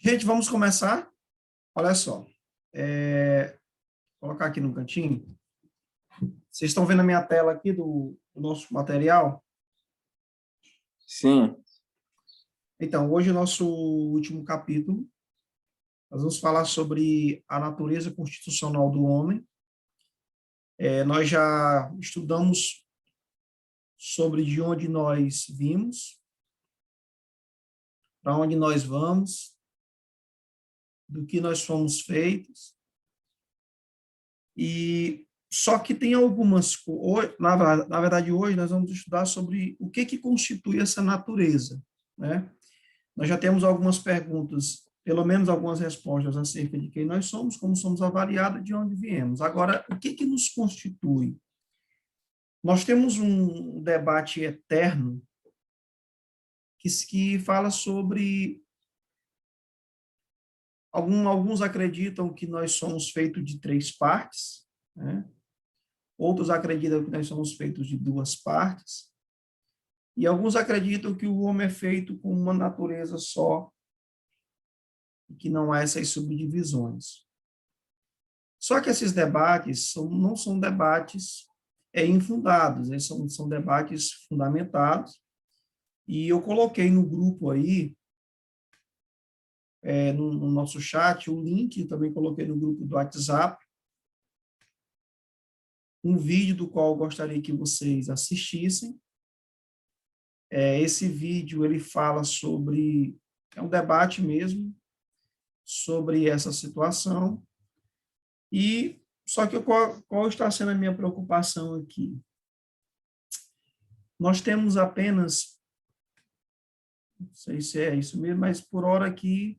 Gente, vamos começar? Olha só. Vou colocar aqui no cantinho. Vocês estão vendo a minha tela aqui do nosso material? Sim. Então, hoje, o nosso último capítulo, nós vamos falar sobre a natureza constitucional do homem. Nós já estudamos sobre de onde nós vimos, para onde nós vamos, do que nós fomos feitos. E só que tem algumas coisas, na verdade, hoje nós vamos estudar sobre o que constitui essa natureza, né? Nós já temos algumas perguntas, pelo menos algumas respostas acerca de quem nós somos, como somos avaliados, de onde viemos. Agora, o que nos constitui? Nós temos um debate eterno que fala sobre... Alguns acreditam que nós somos feitos de 3 partes, né? Outros acreditam que nós somos feitos de 2 partes, e alguns acreditam que o homem é feito com uma natureza só, e que não há essas subdivisões. Só que esses debates não são debates infundados, eles são debates fundamentados, e eu coloquei no grupo aí, no nosso chat, o link, também coloquei no grupo do WhatsApp, um vídeo do qual eu gostaria que vocês assistissem. Esse vídeo, ele fala sobre, é um debate mesmo, sobre essa situação, e só que qual está sendo a minha preocupação aqui? Nós temos apenas, não sei se é isso mesmo, mas por hora aqui,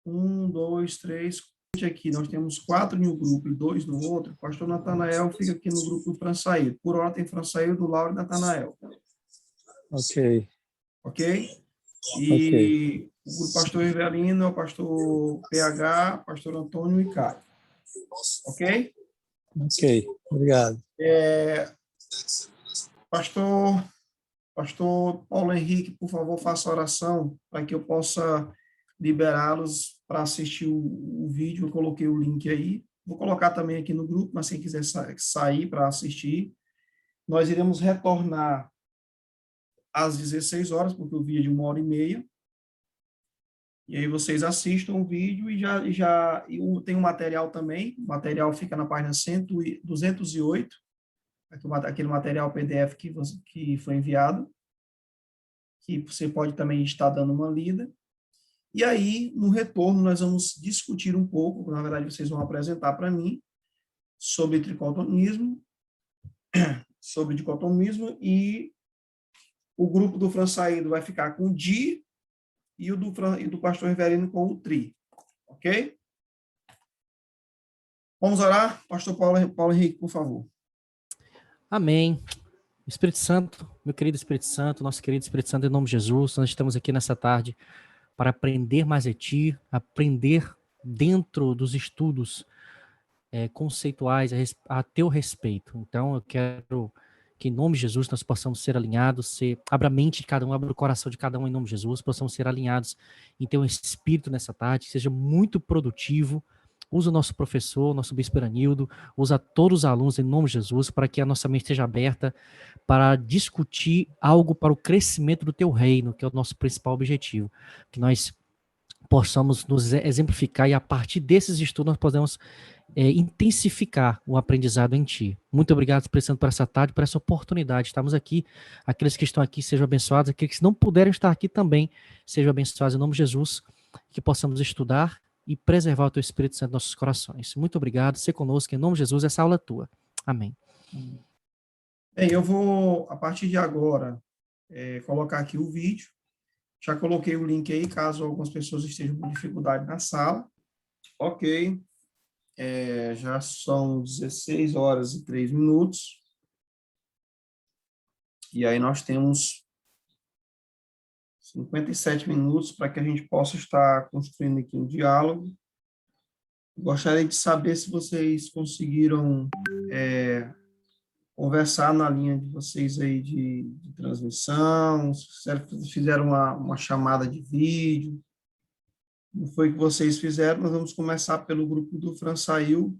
1, 2, 3, aqui, nós temos 4 em um grupo e 2 no outro. O pastor Natanael fica aqui no grupo do Fransaído. Por hora tem Fransaído, Lauro e Natanael. Ok. Ok? E o pastor Rivelino, o pastor PH, pastor Antônio e Caio. Ok? Ok, obrigado. Pastor Paulo Henrique, por favor, faça a oração para que eu possa liberá-los para assistir o vídeo. Eu coloquei o link aí. Vou colocar também aqui no grupo, mas quem quiser sair para assistir. Nós iremos retornar às 16 horas, porque o vídeo é de 1h30. E aí vocês assistam o vídeo e tem um material também. O material fica na página 208, aquele material PDF que foi enviado, que você pode também estar dando uma lida. E aí, no retorno, nós vamos discutir um pouco, na verdade, vocês vão apresentar para mim, sobre dicotomismo, e o grupo do Fransaído vai ficar com o di, e o do pastor Rivelino com o tri. Ok? Vamos orar? Pastor Paulo Henrique, por favor. Amém. Espírito Santo, meu querido Espírito Santo, nosso querido Espírito Santo, em nome de Jesus, nós estamos aqui nessa tarde para aprender mais de Ti, aprender dentro dos estudos conceituais a Teu respeito. Então, eu quero que, em nome de Jesus, nós possamos ser alinhados, abra a mente de cada um, abra o coração de cada um, em nome de Jesus, possamos ser alinhados em Teu Espírito nessa tarde, que seja muito produtivo. Usa o nosso professor, nosso bispo Eranildo, usa todos os alunos, em nome de Jesus, para que a nossa mente esteja aberta para discutir algo para o crescimento do Teu reino, que é o nosso principal objetivo. Que nós possamos nos exemplificar e, a partir desses estudos, nós podemos intensificar o aprendizado em Ti. Muito obrigado, Espírito Santo, por essa tarde, por essa oportunidade. Estamos aqui, aqueles que estão aqui sejam abençoados, aqueles que não puderam estar aqui também sejam abençoados em nome de Jesus, que possamos estudar e preservar o Teu Espírito Santo em nossos corações. Muito obrigado, ser conosco, em nome de Jesus, essa aula é Tua. Amém. Bem, eu vou, a partir de agora, colocar aqui o vídeo. Já coloquei o link aí, caso algumas pessoas estejam com dificuldade na sala. Ok. Já são 16 horas e 3 minutos. E aí nós temos 57 minutos para que a gente possa estar construindo aqui um diálogo. Gostaria de saber se vocês conseguiram conversar na linha de vocês aí de transmissão, se fizeram uma chamada de vídeo. Como foi que vocês fizeram? Nós vamos começar pelo grupo do Fransail,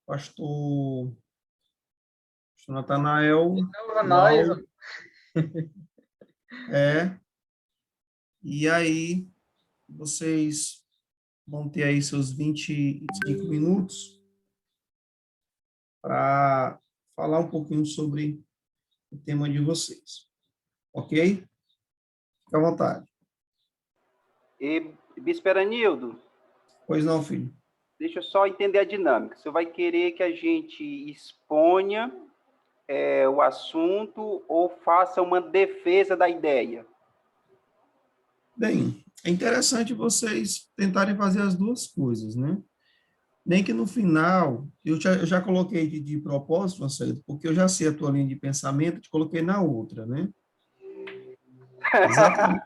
pastor Natanael, Então, nós, Mauro, e aí vocês vão ter aí seus 25 minutos para falar um pouquinho sobre o tema de vocês, ok? Fique à vontade. E, Bispo Eranildo, Pois não, filho? deixa eu só entender a dinâmica. Você vai querer que a gente exponha o assunto ou faça uma defesa da ideia? Bem, é interessante vocês tentarem fazer as duas coisas, né? Nem que no final, eu já coloquei de propósito, Marcelo, porque eu já sei a tua linha de pensamento, te coloquei na outra, né? Exatamente.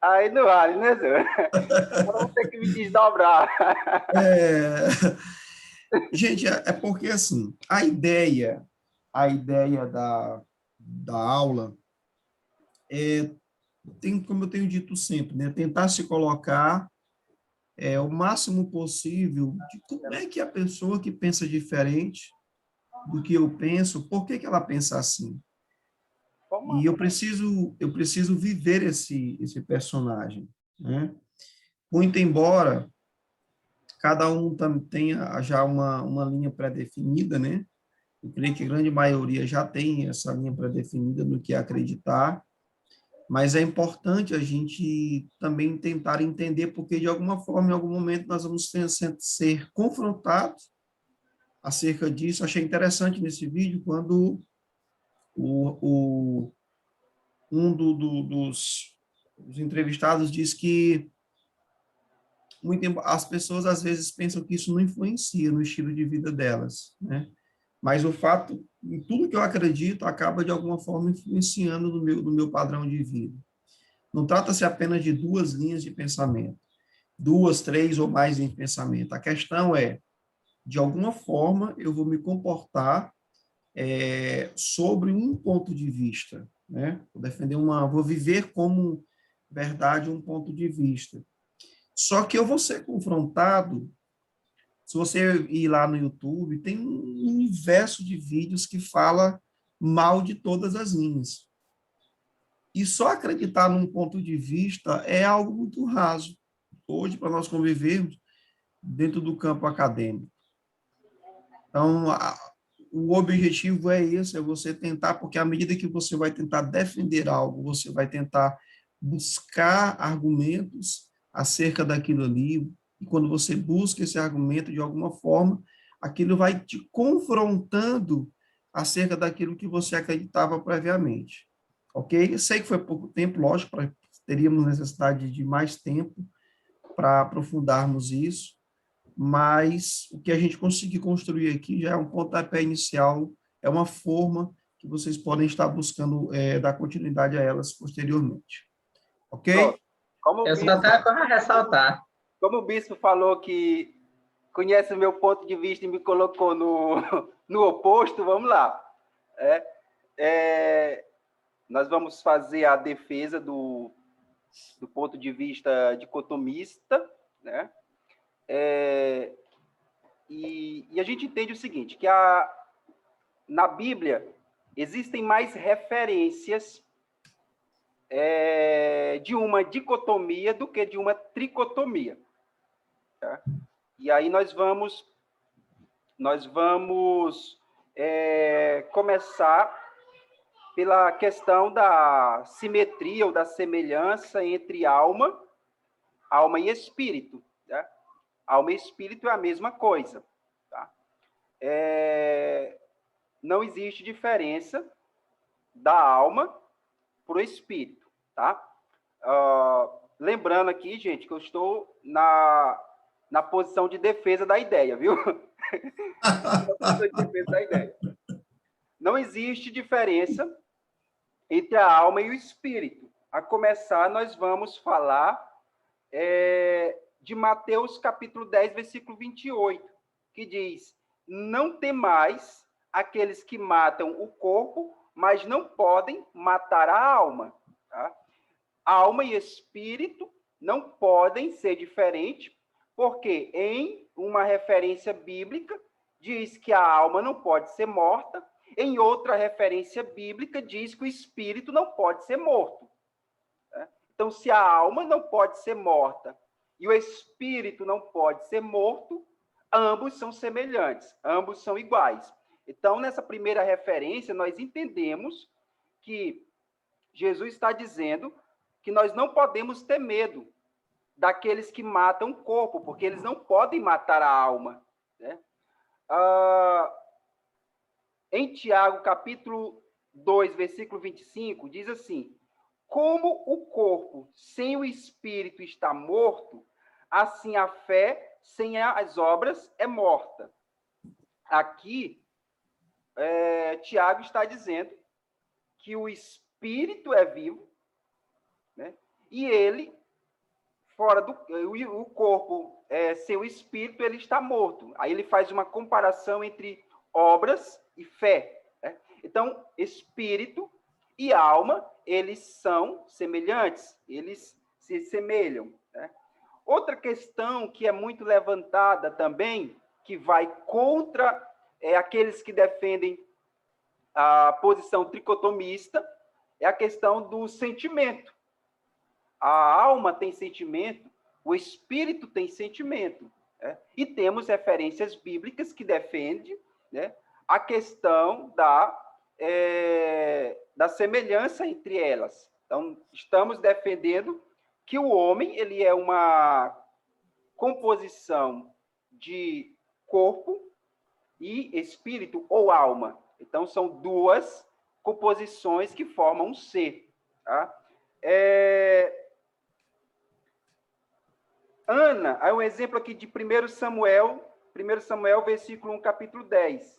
Aí não vale, né, senhor? Vamos ter que me desdobrar. Gente, é porque, assim, a ideia da aula como eu tenho dito sempre, né? Tentar se colocar o máximo possível de como é que a pessoa que pensa diferente do que eu penso, por que que ela pensa assim? E eu preciso viver esse personagem, né? Muito embora cada um tenha já uma linha pré-definida, né? Eu creio que a grande maioria já tem essa linha pré-definida no que acreditar, mas é importante a gente também tentar entender, porque de alguma forma, em algum momento, nós vamos ser confrontados acerca disso. Achei interessante nesse vídeo quando um dos entrevistados diz que as pessoas às vezes pensam que isso não influencia no estilo de vida delas, né? Mas o fato, em tudo que eu acredito, acaba de alguma forma influenciando no meu padrão de vida. Não trata-se apenas de duas linhas de pensamento, duas, três ou mais em pensamento. A questão é, de alguma forma, eu vou me comportar sobre um ponto de vista, né? Vou viver como verdade um ponto de vista. Só que eu vou ser confrontado, se você ir lá no YouTube, tem um universo de vídeos que fala mal de todas as linhas. E só acreditar num ponto de vista é algo muito raso, hoje, para nós convivermos dentro do campo acadêmico. Então, o objetivo é esse, é você tentar, porque à medida que você vai tentar defender algo, você vai tentar buscar argumentos acerca daquilo ali, e quando você busca esse argumento, de alguma forma, aquilo vai te confrontando acerca daquilo que você acreditava previamente. Ok? Eu sei que foi pouco tempo, lógico, teríamos necessidade de mais tempo para aprofundarmos isso, mas o que a gente conseguir construir aqui já é um pontapé inicial, é uma forma que vocês podem estar buscando dar continuidade a elas posteriormente. Ok? eu só tenho para ressaltar. Como o bispo falou que conhece o meu ponto de vista e me colocou no oposto, vamos lá. Nós vamos fazer a defesa do ponto de vista dicotomista, né? E a gente entende o seguinte, que na Bíblia existem mais referências de uma dicotomia do que de uma tricotomia. Tá? E aí nós vamos começar pela questão da simetria ou da semelhança entre alma e espírito. Tá? Alma e espírito é a mesma coisa. Tá? Não existe diferença da alma para o espírito. Tá? Lembrando aqui, gente, que eu estou na posição de defesa da ideia, viu? Na posição de defesa da ideia. Não existe diferença entre a alma e o espírito. A começar, nós vamos falar de Mateus capítulo 10, versículo 28, que diz: não temais aqueles que matam o corpo, mas não podem matar a alma. Tá? alma e espírito não podem ser diferentes, porque em uma referência bíblica diz que a alma não pode ser morta, em outra referência bíblica diz que o espírito não pode ser morto. Então, se a alma não pode ser morta e o espírito não pode ser morto, ambos são semelhantes, ambos são iguais. Então, nessa primeira referência, nós entendemos que Jesus está dizendo que nós não podemos ter medo daqueles que matam o corpo, porque eles não podem matar a alma, né? Em Tiago, capítulo 2, versículo 25, diz assim: como o corpo sem o espírito está morto, assim a fé sem as obras é morta. Aqui, Tiago está dizendo que o espírito é vivo, né? E ele, o corpo sem o espírito, ele está morto. Aí ele faz uma comparação entre obras e fé, né? Então, espírito e alma, eles são semelhantes, eles se semelham, né? Outra questão que é muito levantada também, que vai contra aqueles que defendem a posição tricotomista, é a questão do sentimento. A alma tem sentimento, o espírito tem sentimento, né? E temos referências bíblicas que defendem, né, a questão da semelhança entre elas. Então, estamos defendendo que o homem ele é uma composição de corpo e espírito ou alma. Então, são duas composições que formam um ser. Tá? Ana, há um exemplo aqui de 1 Samuel, versículo 1, capítulo 10.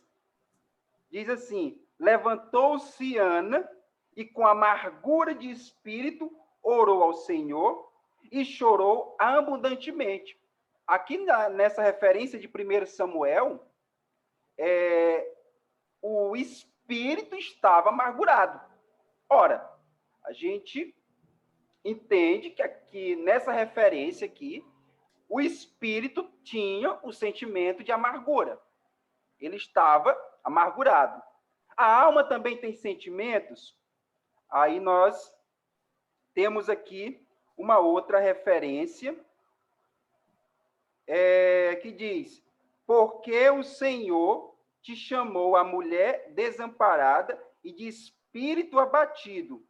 Diz assim: levantou-se Ana e com amargura de espírito orou ao Senhor e chorou abundantemente. Aqui nessa referência de 1 Samuel, o espírito estava amargurado. Ora, a gente entende que aqui nessa referência aqui, o espírito tinha o sentimento de amargura. Ele estava amargurado. A alma também tem sentimentos. Aí nós temos aqui uma outra referência que diz: porque o Senhor te chamou a mulher desamparada e de espírito abatido,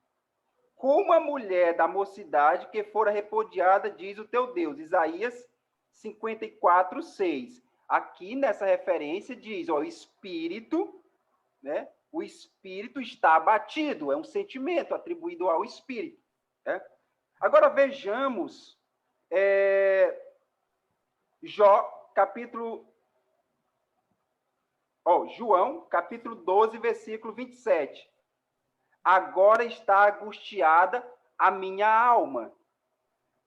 como a mulher da mocidade que fora repudiada, diz o teu Deus. Isaías 54, 6. Aqui nessa referência diz, o espírito, né? O espírito está abatido, é um sentimento atribuído ao espírito, né? Agora vejamos João, capítulo 12, versículo 27. Agora está angustiada a minha alma.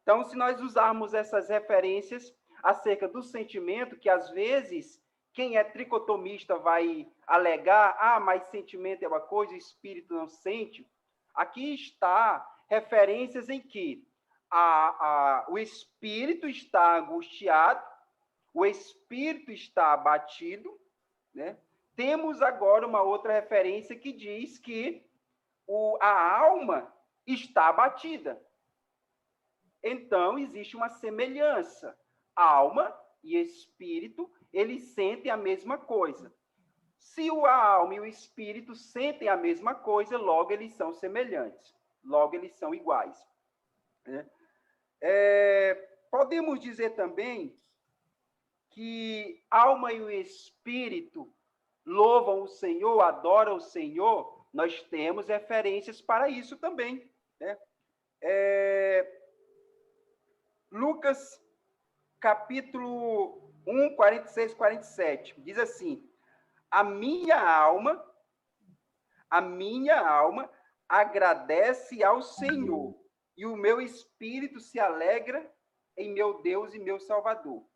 Então, se nós usarmos essas referências acerca do sentimento, que às vezes quem é tricotomista vai alegar, mas sentimento é uma coisa, espírito não sente. Aqui está referências em que o espírito está angustiado, o espírito está abatido, né? Temos agora uma outra referência que diz que a alma está abatida. Então, existe uma semelhança. Alma e espírito, eles sentem a mesma coisa. Se a alma e o espírito sentem a mesma coisa, logo eles são semelhantes. Logo eles são iguais. Né? Podemos dizer também que alma e o espírito louvam o Senhor, adoram o Senhor. Nós temos referências para isso também, né? Lucas, capítulo 1, 46, 47, diz assim: a minha alma agradece ao Senhor, e o meu espírito se alegra em meu Deus e meu Salvador.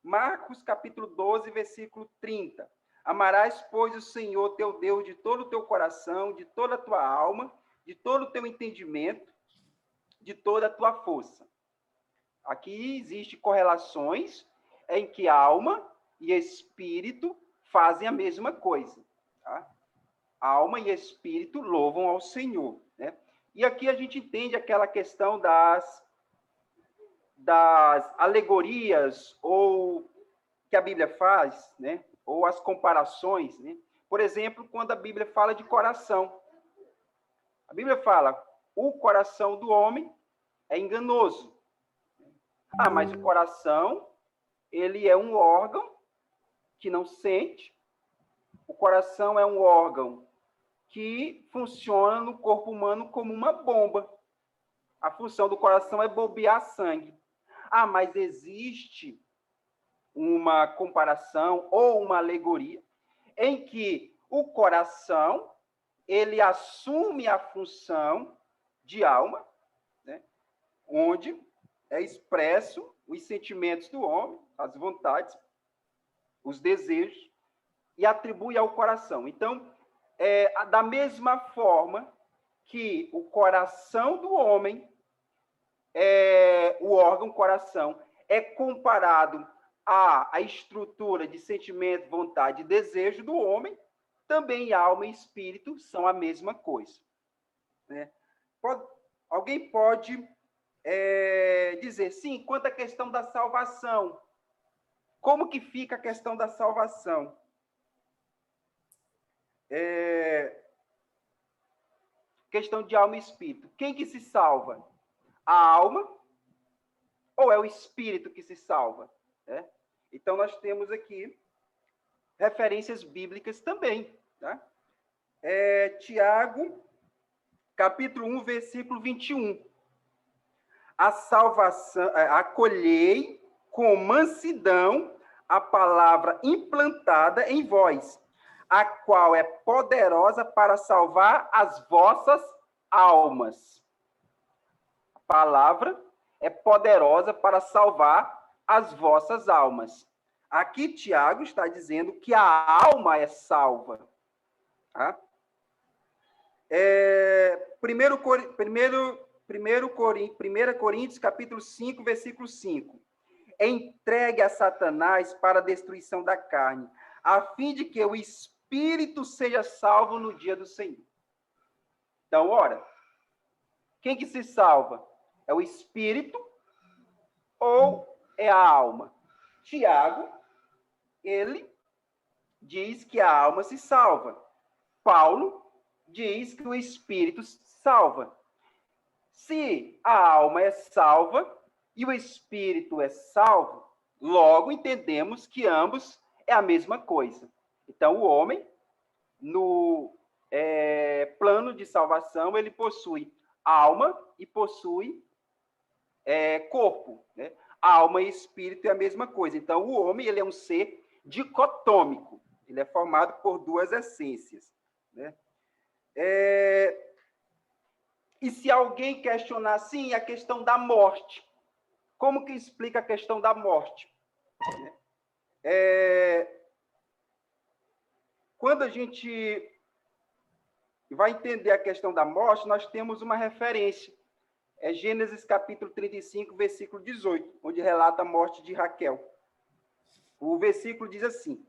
Marcos, capítulo 12, versículo 30. Amarás, pois, o Senhor teu Deus de todo o teu coração, de toda a tua alma, de todo o teu entendimento. de toda a tua força. Aqui existem correlações em que alma e espírito fazem a mesma coisa. Tá? Alma e espírito louvam ao Senhor. Né? E aqui a gente entende aquela questão das alegorias ou que a Bíblia faz, né? Ou as comparações. Né? Por exemplo, quando a Bíblia fala de coração. A Bíblia fala, o coração do homem é enganoso. Mas o coração, ele é um órgão que não sente. O coração é um órgão que funciona no corpo humano como uma bomba. A função do coração é bombear sangue. Mas existe uma comparação ou uma alegoria em que o coração, ele assume a função de alma, né? Onde é expresso os sentimentos do homem, as vontades, os desejos, e atribui ao coração. Então, da mesma forma que o coração do homem, o órgão coração, é comparado à estrutura de sentimento, vontade e desejo do homem, também alma e espírito são a mesma coisa. Né? Alguém pode dizer, sim, quanto à questão da salvação, como que fica a questão da salvação? Questão de alma e espírito. Quem que se salva? A alma ou é o espírito que se salva? Então, nós temos aqui referências bíblicas também. Tá? Tiago, capítulo 1, versículo 21. A salvação, acolhei com mansidão a palavra implantada em vós, a qual é poderosa para salvar as vossas almas. A palavra é poderosa para salvar as vossas almas. Aqui Tiago está dizendo que a alma é salva. Tá? 1 Coríntios, capítulo 5, versículo 5. Entregue a Satanás para a destruição da carne, a fim de que o espírito seja salvo no dia do Senhor. Então, ora, quem que se salva? É o espírito ou é a alma? Tiago, ele diz que a alma se salva. Paulo diz que o espírito salva. Se a alma é salva e o espírito é salvo, logo entendemos que ambos é a mesma coisa. Então, o homem, no plano de salvação, ele possui alma e possui corpo. Né? Alma e espírito é a mesma coisa. Então, o homem ele é um ser dicotômico. Ele é formado por duas essências. Né? E se alguém questionar, sim, a questão da morte, como que explica a questão da morte? Quando a gente vai entender a questão da morte, nós temos uma referência. É Gênesis capítulo 35, versículo 18, onde relata a morte de Raquel. O versículo diz assim: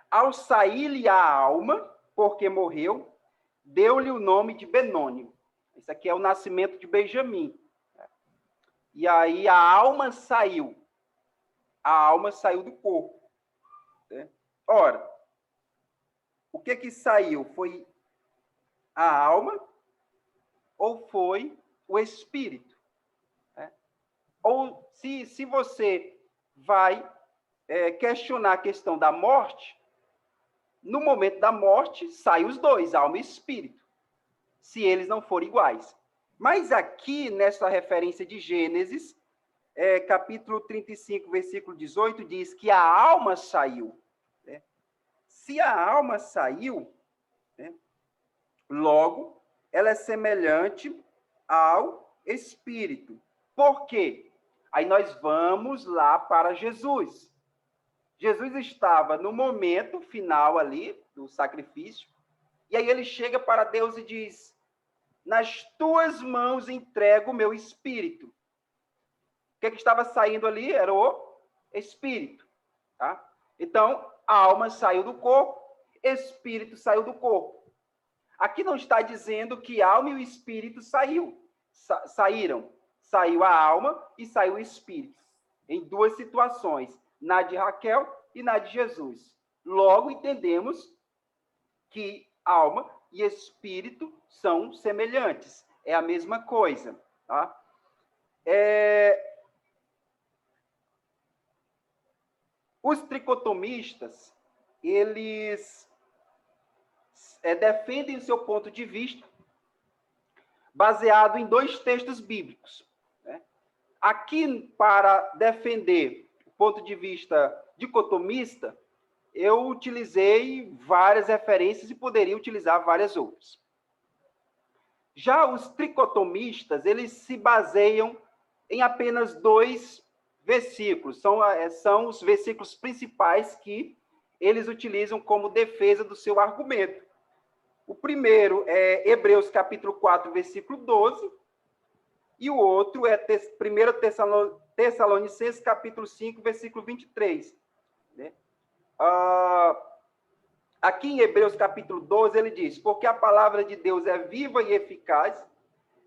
ao sair-lhe a alma, porque morreu, deu-lhe o nome de Benônio. Isso aqui é o nascimento de Benjamim. E aí a alma saiu. A alma saiu do corpo. Né? Ora, o que saiu? Foi a alma ou foi o espírito? Né? Ou se você vai questionar a questão da morte, no momento da morte, saem os dois, alma e espírito, se eles não forem iguais. Mas aqui, nessa referência de Gênesis, capítulo 35, versículo 18, diz que a alma saiu. Né? Se a alma saiu, né, logo, ela é semelhante ao espírito. Por quê? Aí nós vamos lá para Jesus. Jesus estava no momento final ali do sacrifício, e aí ele chega para Deus e diz: nas tuas mãos entrego o meu espírito. O que estava saindo ali era o espírito. Tá? Então, a alma saiu do corpo, espírito saiu do corpo. Aqui não está dizendo que a alma e o espírito saíram. Saiu a alma e saiu o espírito. Em duas situações, na de Raquel e na de Jesus. Logo, entendemos que alma e espírito são semelhantes. É a mesma coisa. Tá? Os tricotomistas, eles defendem o seu ponto de vista baseado em dois textos bíblicos. Né? Aqui, para defender o ponto de vista dicotomista, eu utilizei várias referências e poderia utilizar várias outras. Já os tricotomistas, eles se baseiam em apenas dois versículos. São os versículos principais que eles utilizam como defesa do seu argumento. O primeiro é Hebreus capítulo 4, versículo 12, e o outro é 1 Tessalonicenses capítulo 5, versículo 23. Né? Aqui em Hebreus capítulo 12, ele diz: porque a palavra de Deus é viva e eficaz,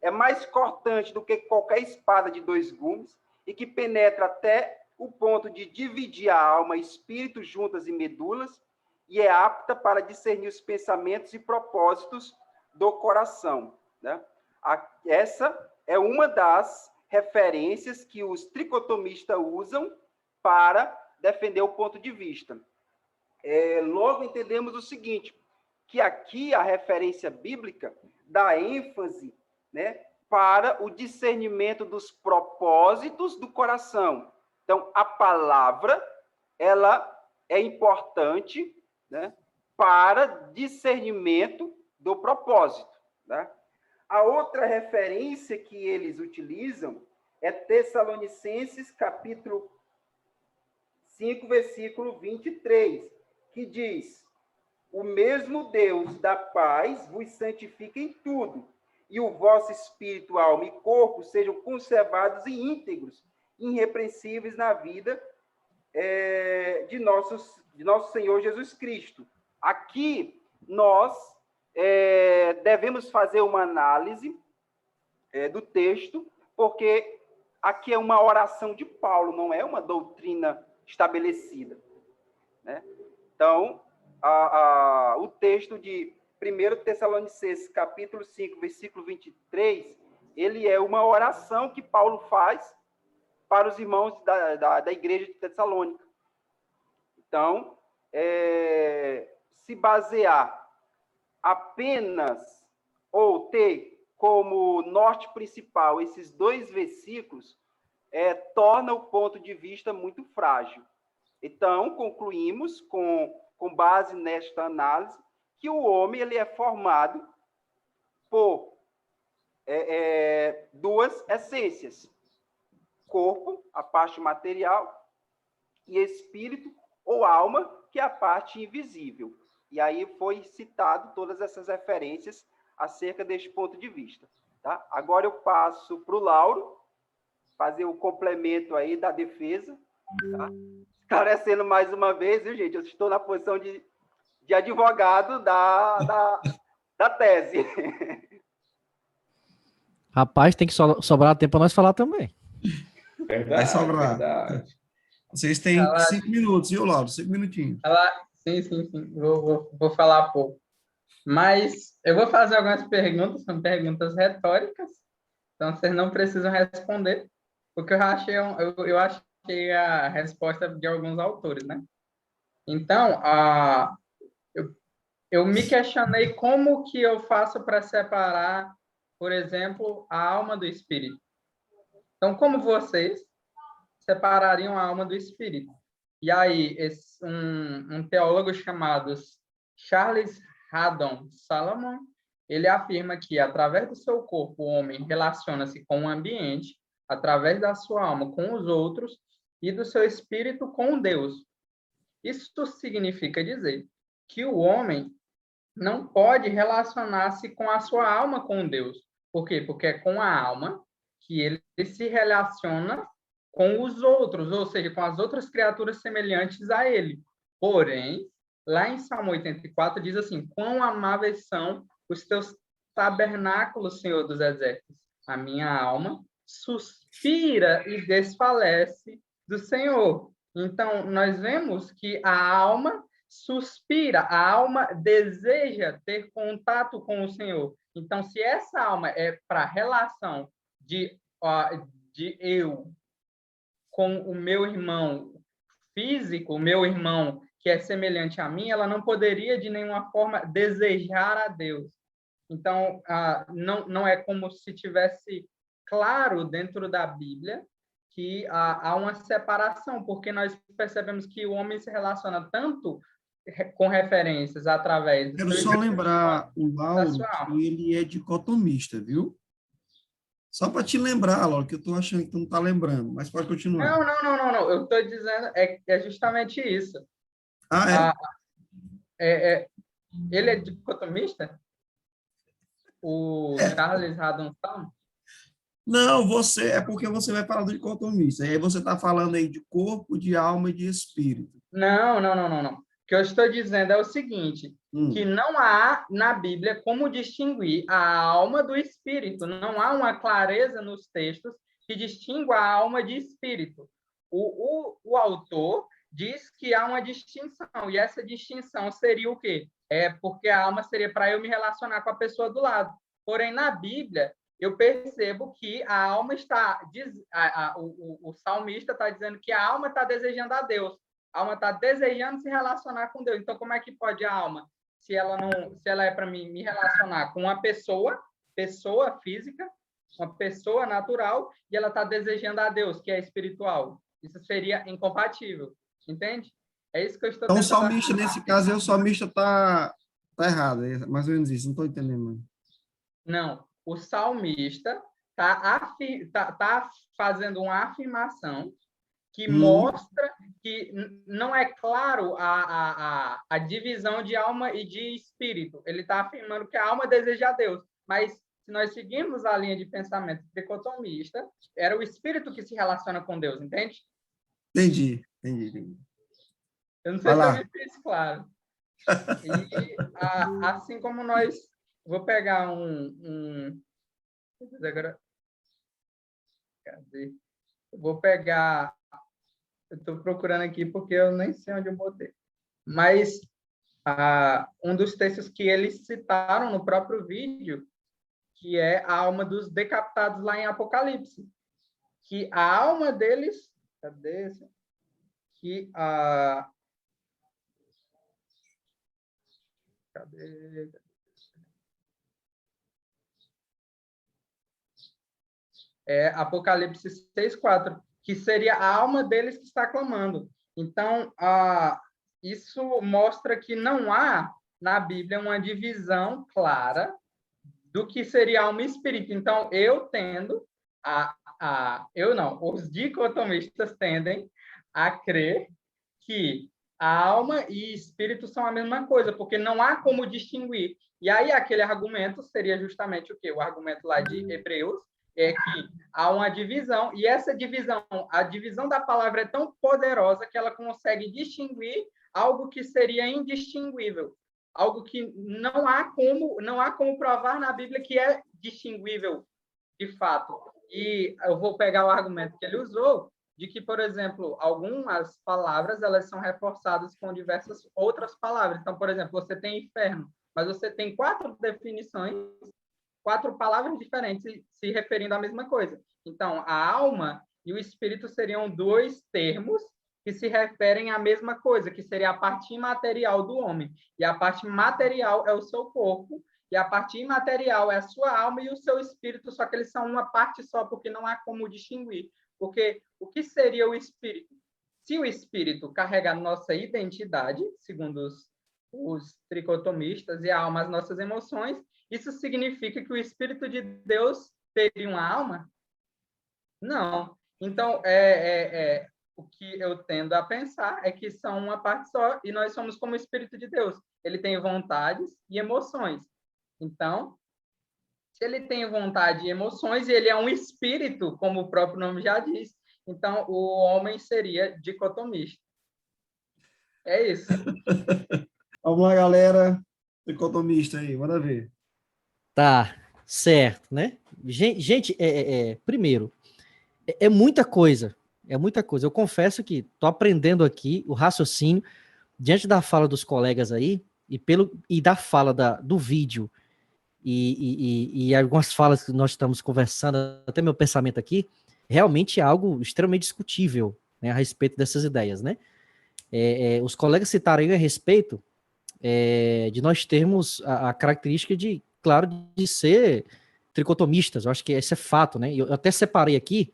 é mais cortante do que qualquer espada de dois gumes, e que penetra até o ponto de dividir a alma e espírito, juntas e medulas, e é apta para discernir os pensamentos e propósitos do coração. Né? Essa é uma das referências que os tricotomistas usam para defender o ponto de vista. Logo, entendemos o seguinte, que aqui a referência bíblica dá ênfase, né, para o discernimento dos propósitos do coração. Então, a palavra, ela é importante, né, para discernimento do propósito. Né? A outra referência que eles utilizam é Tessalonicenses, capítulo 5, versículo 23, que diz: o mesmo Deus da paz vos santifica em tudo, e o vosso espírito, alma e corpo sejam conservados e íntegros, irrepreensíveis na vida de nosso Senhor Jesus Cristo. Aqui, nós devemos fazer uma análise do texto, porque aqui é uma oração de Paulo, não é uma doutrina estabelecida. Né? Então, o texto de 1 Tessalonicenses, capítulo 5, versículo 23, ele é uma oração que Paulo faz para os irmãos da igreja de Tessalônica. Então, se basear apenas ou ter como norte principal esses dois versículos torna o ponto de vista muito frágil. Então, concluímos, com base nesta análise, que o homem ele é formado por duas essências: corpo, a parte material, e espírito ou alma, que é a parte invisível. E aí foi citado todas essas referências acerca deste ponto de vista. Tá? Agora eu passo para o Lauro, fazer o complemento aí da defesa. Tá? Esclarecendo mais uma vez, viu, gente? Eu estou na posição de advogado da tese. Rapaz, tem que sobrar tempo para nós falar também. Verdade, Vai sobrar. verdade. Vocês têm 5 minutos, viu, Lauro? 5 minutinhos. Sim. Vou falar pouco. Mas eu vou fazer algumas perguntas, são perguntas retóricas, então vocês não precisam responder, porque eu achei a resposta de alguns autores, né? Então, eu me questionei como que eu faço para separar, por exemplo, a alma do espírito. Então, como vocês separariam a alma do espírito? E aí, um teólogo chamado Charles Haddon Salomon, ele afirma que, através do seu corpo, o homem relaciona-se com o ambiente, através da sua alma com os outros e do seu espírito com Deus. Isso significa dizer que o homem não pode relacionar-se com a sua alma com Deus. Por quê? Porque é com a alma que ele se relaciona com os outros, ou seja, com as outras criaturas semelhantes a ele. Porém, lá em Salmo 84 diz assim: quão amáveis são os teus tabernáculos, Senhor dos exércitos. A minha alma suspira e desfalece do Senhor. Então, nós vemos que a alma suspira, a alma deseja ter contato com o Senhor. Então, se essa alma é para a relação de eu com o meu irmão físico, o meu irmão que é semelhante a mim, ela não poderia de nenhuma forma desejar a Deus. Então, não é como se tivesse claro dentro da Bíblia que há uma separação, porque nós percebemos que o homem se relaciona tanto com referências através do Quero seu só lembrar o da Lauro sua alma. que ele é dicotomista, viu? Só para te lembrar, Lauro, que eu estou achando que tu não está lembrando, mas pode continuar. Não. Eu estou dizendo é justamente isso. Ah, Ele é dicotomista? O Charles Haddon Stam? Não, é porque você vai falar do dicotomista. E aí você está falando aí de corpo, de alma e de espírito. Não. O que eu estou dizendo é o seguinte, que não há na Bíblia como distinguir a alma do espírito. Não há uma clareza nos textos que distingua a alma de espírito. O autor diz que há uma distinção, e essa distinção seria o quê? Porque a alma seria para eu me relacionar com a pessoa do lado. Porém, na Bíblia, eu percebo que a alma está... o salmista está dizendo que a alma está desejando a Deus. A alma está desejando se relacionar com Deus. Então, como é que pode a alma, se ela é para me relacionar com uma pessoa física, uma pessoa natural, e ela está desejando a Deus, que é espiritual? Isso seria incompatível, entende? É isso que eu estou Então, o tentando salmista, nesse caso, o salmista está errado. É mais ou menos isso, não estou entendendo. Não, o salmista tá fazendo uma afirmação que mostra que não é claro a divisão de alma e de espírito. Ele está afirmando que a alma deseja a Deus, mas se nós seguirmos a linha de pensamento dicotomista, era o espírito que se relaciona com Deus, entende? Entendi. Eu não sei Vai se eu lá. me fiz claro. E assim como nós... Vou pegar agora... Cadê? Vou pegar... Eu estou procurando aqui porque eu nem sei onde eu botei. Mas um dos textos que eles citaram no próprio vídeo, que é a alma dos decapitados lá em Apocalipse. Que a alma deles... Cadê esse? Que a... Cadê? Apocalipse 6:4, que seria a alma deles que está clamando. Então, isso mostra que não há na Bíblia uma divisão clara do que seria alma e espírito. Então, os dicotomistas tendem a crer que a alma e espírito são a mesma coisa, porque não há como distinguir. E aí, aquele argumento seria justamente o quê? O argumento lá de Hebreus, é que há uma divisão, e essa divisão, a divisão da palavra é tão poderosa que ela consegue distinguir algo que seria indistinguível, algo que não há como provar na Bíblia que é distinguível de fato. E eu vou pegar o argumento que ele usou, de que, por exemplo, algumas palavras elas são reforçadas com diversas outras palavras. Então, por exemplo, você tem inferno, mas você tem 4 definições, 4 palavras diferentes se referindo à mesma coisa. Então, a alma e o espírito seriam 2 termos que se referem à mesma coisa, que seria a parte imaterial do homem. E a parte material é o seu corpo, e a parte imaterial é a sua alma e o seu espírito, só que eles são uma parte só, porque não há como distinguir. Porque o que seria o espírito? Se o espírito carrega a nossa identidade, segundo os tricotomistas, e a alma as nossas emoções, isso significa que o Espírito de Deus teria uma alma? Não. Então, o que eu tendo a pensar é que são uma parte só e nós somos como o Espírito de Deus. Ele tem vontades e emoções. Então, se ele tem vontade e emoções, e ele é um espírito, como o próprio nome já diz, então o homem seria dicotomista. É isso. Vamos lá, galera. Dicotomista aí, manda ver. Tá, certo, né? Gente, primeiro, é muita coisa. É muita coisa. Eu confesso que tô aprendendo aqui o raciocínio diante da fala dos colegas aí e da fala do vídeo e algumas falas que nós estamos conversando, até meu pensamento aqui, realmente é algo extremamente discutível, né, a respeito dessas ideias, né? Os colegas citaram aí a respeito de nós termos a característica de, claro, de ser tricotomistas. Eu acho que esse é fato, né? Eu até separei aqui.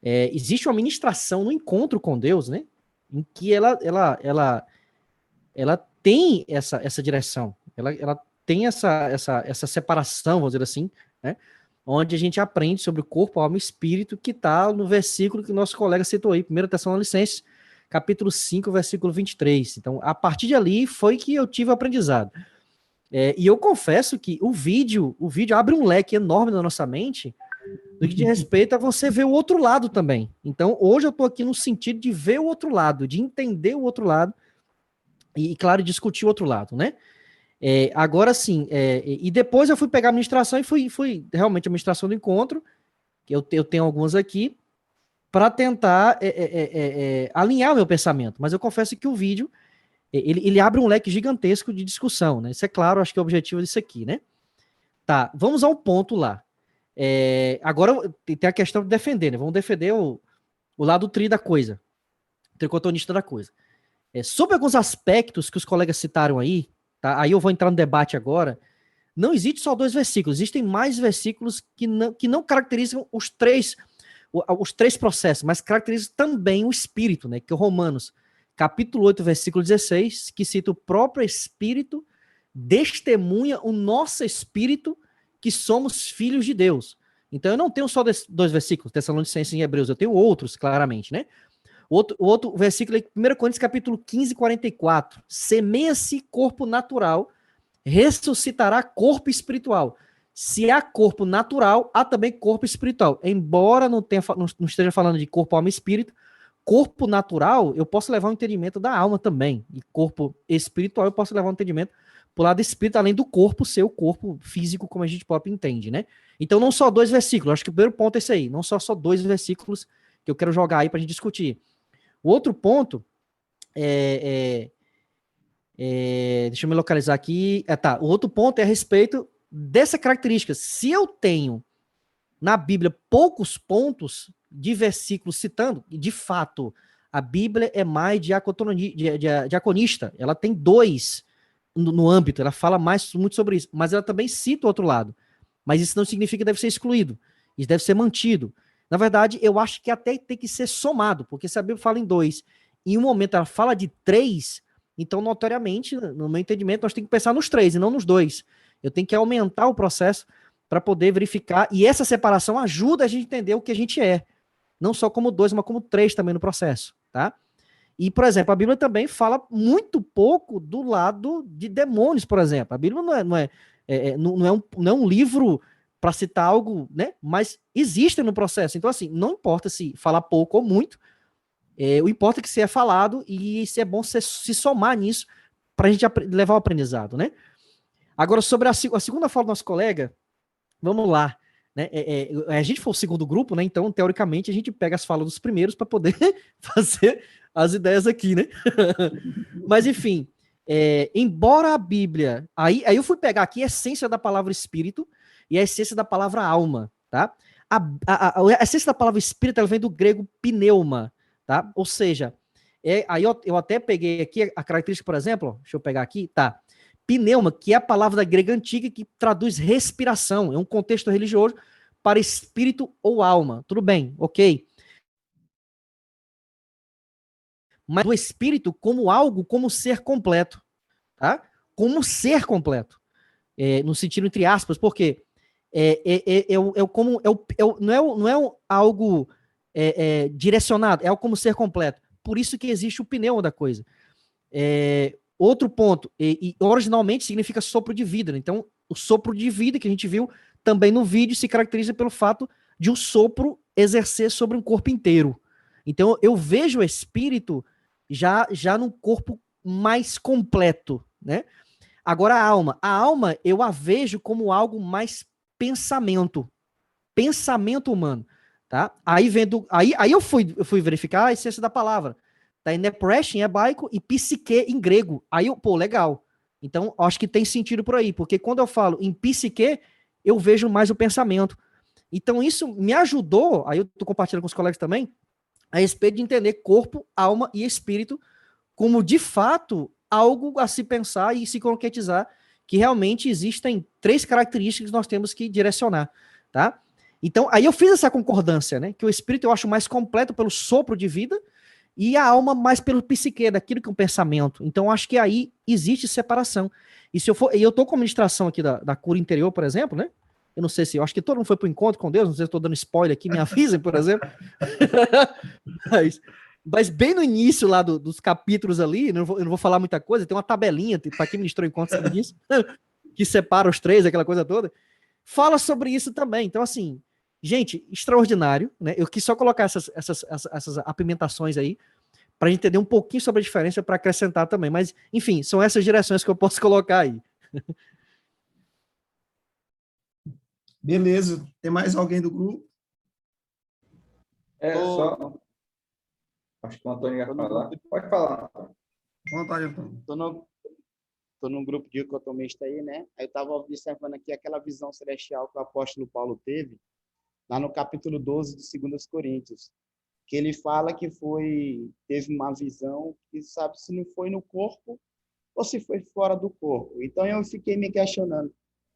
Existe uma ministração no encontro com Deus, né? Em que ela tem essa direção, ela tem essa separação, vamos dizer assim, né? Onde a gente aprende sobre o corpo, alma e espírito, que está no versículo que o nosso colega citou aí, 1 Tessalonicenses, capítulo 5, versículo 23. Então, a partir de ali foi que eu tive o aprendizado. E eu confesso que o vídeo abre um leque enorme na nossa mente no que diz respeito a você ver o outro lado também. Então, hoje eu estou aqui no sentido de ver o outro lado, de entender o outro lado e claro, discutir o outro lado, né? Agora sim, e depois eu fui pegar a administração e fui realmente a administração do encontro, que eu tenho algumas aqui, para tentar alinhar o meu pensamento. Mas eu confesso que o vídeo, ele abre um leque gigantesco de discussão, né? Isso é claro, acho que é o objetivo disso aqui, né? Tá, vamos ao ponto lá. Agora tem a questão de defender, né? Vamos defender o lado tri da coisa, tricotonista da coisa. Sobre alguns aspectos que os colegas citaram aí, tá? Aí eu vou entrar no debate agora. Não existe só 2 versículos, existem mais versículos que não caracterizam os três processos, mas caracterizam também o espírito, né? Que é o Romanos, capítulo 8, versículo 16, que cita o próprio Espírito, testemunha o nosso espírito que somos filhos de Deus. Então eu não tenho só 2 versículos, Tessalonicenses e Hebreus, eu tenho outros, claramente, né? O outro versículo é 1 Coríntios, capítulo 15, 44. Semeia-se corpo natural, ressuscitará corpo espiritual. Se há corpo natural, há também corpo espiritual. Embora não esteja falando de corpo, alma e espírito, corpo natural, eu posso levar um entendimento da alma também. E corpo espiritual, eu posso levar um entendimento pro lado espírito, além do corpo ser o corpo físico, como a gente próprio entende, né? Então, não só 2 versículos. Acho que o primeiro ponto é esse aí. Não só 2 versículos que eu quero jogar aí pra gente discutir. O outro ponto deixa eu me localizar aqui. O outro ponto é a respeito dessa característica. Se eu tenho na Bíblia poucos pontos de versículos citando, de fato, a Bíblia é mais diaconista. Ela tem 2 no âmbito, ela fala muito sobre isso, mas ela também cita o outro lado. Mas isso não significa que deve ser excluído. Isso deve ser mantido. Na verdade, eu acho que até tem que ser somado, porque se a Bíblia fala em 2, e em um momento ela fala de 3, então, notoriamente, no meu entendimento, nós temos que pensar nos 3 e não nos 2. Eu tenho que aumentar o processo para poder verificar, e essa separação ajuda a gente a entender o que a gente é. Não só como 2, mas como 3 também no processo, tá? E, por exemplo, a Bíblia também fala muito pouco do lado de demônios, por exemplo. A Bíblia não é um livro para citar algo, né? Mas existe no processo. Então, assim, não importa se falar pouco ou muito, o importa é que se é falado e se é bom se somar nisso para a gente levar o aprendizado, né? Agora, sobre a segunda fala do nosso colega, vamos lá. Né? A gente foi o segundo grupo, né? Então, teoricamente, a gente pega as falas dos primeiros para poder fazer as ideias aqui, né? Mas, enfim, embora a Bíblia... Aí eu fui pegar aqui a essência da palavra espírito e a essência da palavra alma, tá? A essência da palavra espírito, ela vem do grego pneuma, tá? Ou seja, aí eu até peguei aqui a característica, por exemplo, deixa eu pegar aqui, tá? Pneuma, que é a palavra da grega antiga que traduz respiração, é um contexto religioso para espírito ou alma. Tudo bem, ok. Mas o espírito como algo, como ser completo, tá? Como ser completo. No sentido entre aspas, porque não é algo direcionado, é algo como ser completo. Por isso que existe o pneu da coisa. Outro ponto, e originalmente significa sopro de vida, né? Então, o sopro de vida que a gente viu também no vídeo se caracteriza pelo fato de um sopro exercer sobre um corpo inteiro. Então, eu vejo o espírito já num corpo mais completo, né? Agora, a alma eu a vejo como algo mais pensamento humano, tá? Aí eu fui verificar a essência da palavra. Tá? Nepresh em hebraico e psique em grego. Aí eu, pô, legal. Então, acho que tem sentido por aí, porque quando eu falo em psique, eu vejo mais o pensamento. Então, isso me ajudou, aí eu tô compartilhando com os colegas também, a respeito de entender corpo, alma e espírito como, de fato, algo a se pensar e se concretizar, que realmente existem 3 características que nós temos que direcionar, tá? Então, aí eu fiz essa concordância, né? Que o espírito eu acho mais completo pelo sopro de vida e a alma mais pelo psique, daquilo que é um pensamento. Então, acho que aí existe separação. E se eu for, e eu tô com a ministração aqui da cura interior, por exemplo, né? Eu não sei se, eu acho que todo mundo foi pro encontro com Deus, não sei se eu tô dando spoiler aqui, me avisem, por exemplo. Mas bem no início lá dos capítulos ali, eu não vou falar muita coisa, tem uma tabelinha, para quem ministrou encontro sabe disso, que separa os 3, aquela coisa toda. Fala sobre isso também. Então, assim, gente, extraordinário, né? Eu quis só colocar essas apimentações aí, para a gente entender um pouquinho sobre a diferença, para acrescentar também. Mas, enfim, são essas direções que eu posso colocar aí. Beleza. Tem mais alguém do grupo? Só. Acho que o Antônio ia falar. Pode falar. Vontade, Antônio. Tô num grupo de dicotomista aí, né? Aí eu estava observando aqui aquela visão celestial que o apóstolo Paulo teve, lá no capítulo 12 de 2 Coríntios, que ele fala que teve uma visão que sabe se não foi no corpo ou se foi fora do corpo. Então eu fiquei me questionando,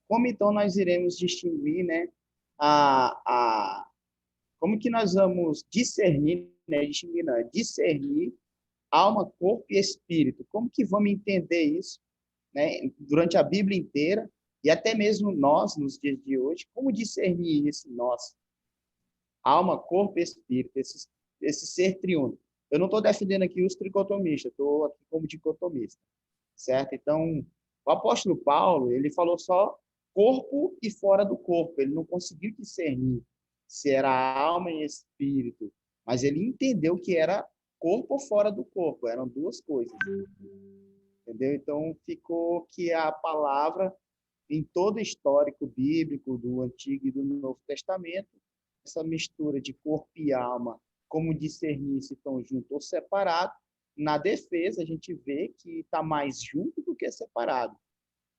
como então nós iremos distinguir, né, como que nós vamos discernir, né, discernir alma, corpo e espírito? Como que vamos entender isso, né, durante a Bíblia inteira e até mesmo nós, nos dias de hoje, como discernir isso nós? Alma, corpo e espírito, esse ser triuno. Eu não estou defendendo aqui os tricotomistas, estou aqui como dicotomista, certo? Então, o apóstolo Paulo, ele falou só corpo e fora do corpo, ele não conseguiu discernir se era alma e espírito, mas ele entendeu que era corpo ou fora do corpo, eram 2 coisas. Entendeu? Então, ficou que a palavra, em todo o histórico bíblico do Antigo e do Novo Testamento, essa mistura de corpo e alma, como discernir se estão juntos ou separados, na defesa a gente vê que está mais junto do que separado,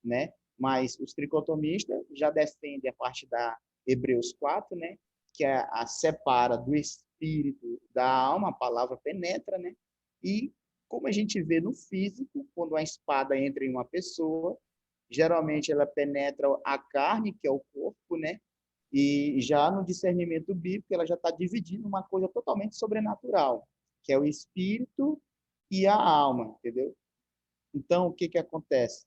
né? Mas os tricotomistas já defendem a parte da Hebreus 4, né? Que a separa do espírito da alma, a palavra penetra, né? E como a gente vê no físico, quando a espada entra em uma pessoa, geralmente ela penetra a carne, que é o corpo, né? E já no discernimento bíblico, ela já está dividindo uma coisa totalmente sobrenatural, que é o espírito e a alma, entendeu? Então, o que acontece?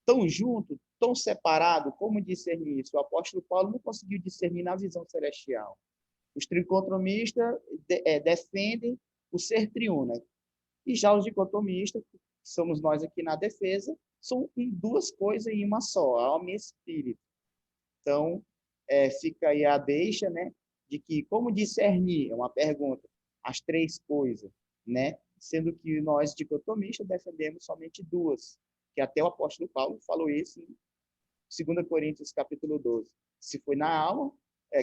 Tão junto, tão separado, como discernir isso? O apóstolo Paulo não conseguiu discernir na visão celestial. Os tricotomistas defendem o ser triuno, e já os dicotomistas, que somos nós aqui na defesa, são 2 coisas em uma só, alma e espírito. Então, fica aí a deixa, né, de que como discernir, é uma pergunta, as 3 coisas, né, sendo que nós dicotomistas defendemos somente 2, que até o apóstolo Paulo falou isso em 2 Coríntios capítulo 12. Se foi na alma,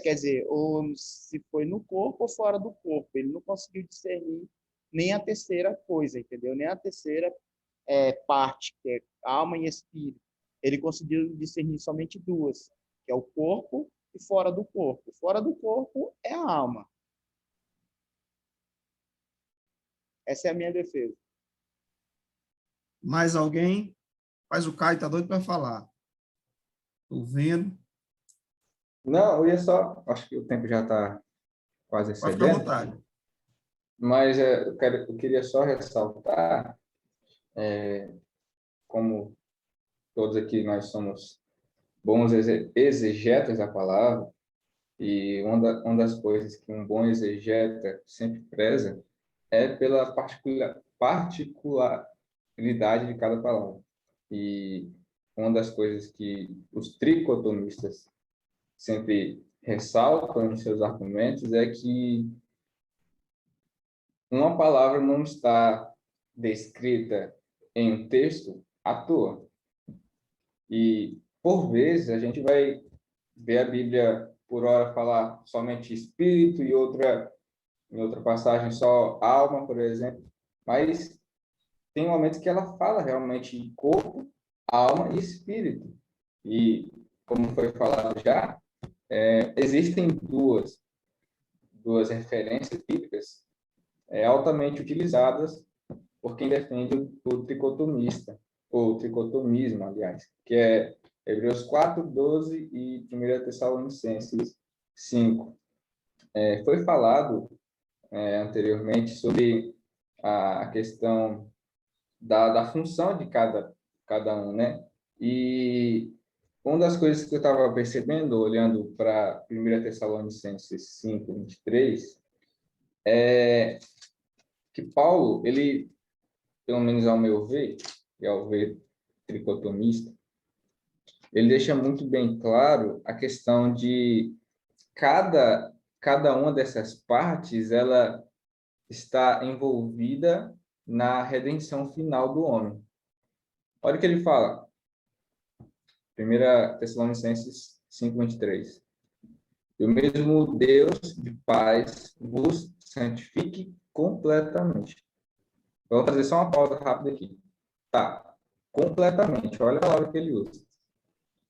quer dizer, ou se foi no corpo ou fora do corpo, ele não conseguiu discernir nem a terceira coisa, entendeu? Nem a terceira parte, que é alma e espírito. Ele conseguiu discernir somente 2, que é o corpo e fora do corpo. Fora do corpo é a alma. Essa é a minha defesa. Mais alguém? Mas o Caio está doido para falar. Estou vendo. Não, eu ia só... Acho que o tempo já está quase Pode ficar à excedendo. vontade. Mas eu queria só ressaltar, como todos aqui nós somos bons exegetas da palavra, E uma das coisas que um bom exegeta sempre preza é pela particularidade de cada palavra. E uma das coisas que os tricotomistas sempre ressaltam em seus argumentos é que uma palavra não está descrita em um texto à toa. E, por vezes, a gente vai ver a Bíblia, por hora, falar somente espírito e em outra passagem só alma, por exemplo. Mas tem momentos que ela fala realmente de corpo, alma e espírito. E, como foi falado já, existem duas referências bíblicas altamente utilizadas por quem defende o tricotomista, ou tricotomismo, aliás, que é Hebreus 4:12 e 1 Tessalonicenses 5. Foi falado anteriormente sobre a questão da função de cada um, né? E uma das coisas que eu estava percebendo, olhando para 1 Tessalonicenses 5:23, é que Paulo, ele, pelo menos ao meu ver, e ao ver tricotomista, ele deixa muito bem claro a questão de cada uma dessas partes, ela está envolvida na redenção final do homem. Olha o que ele fala, 1 Tessalonicenses 5:23. E o mesmo Deus de paz vos santifique completamente. Vamos fazer só uma pausa rápida aqui. Tá, completamente. Olha a palavra que ele usa.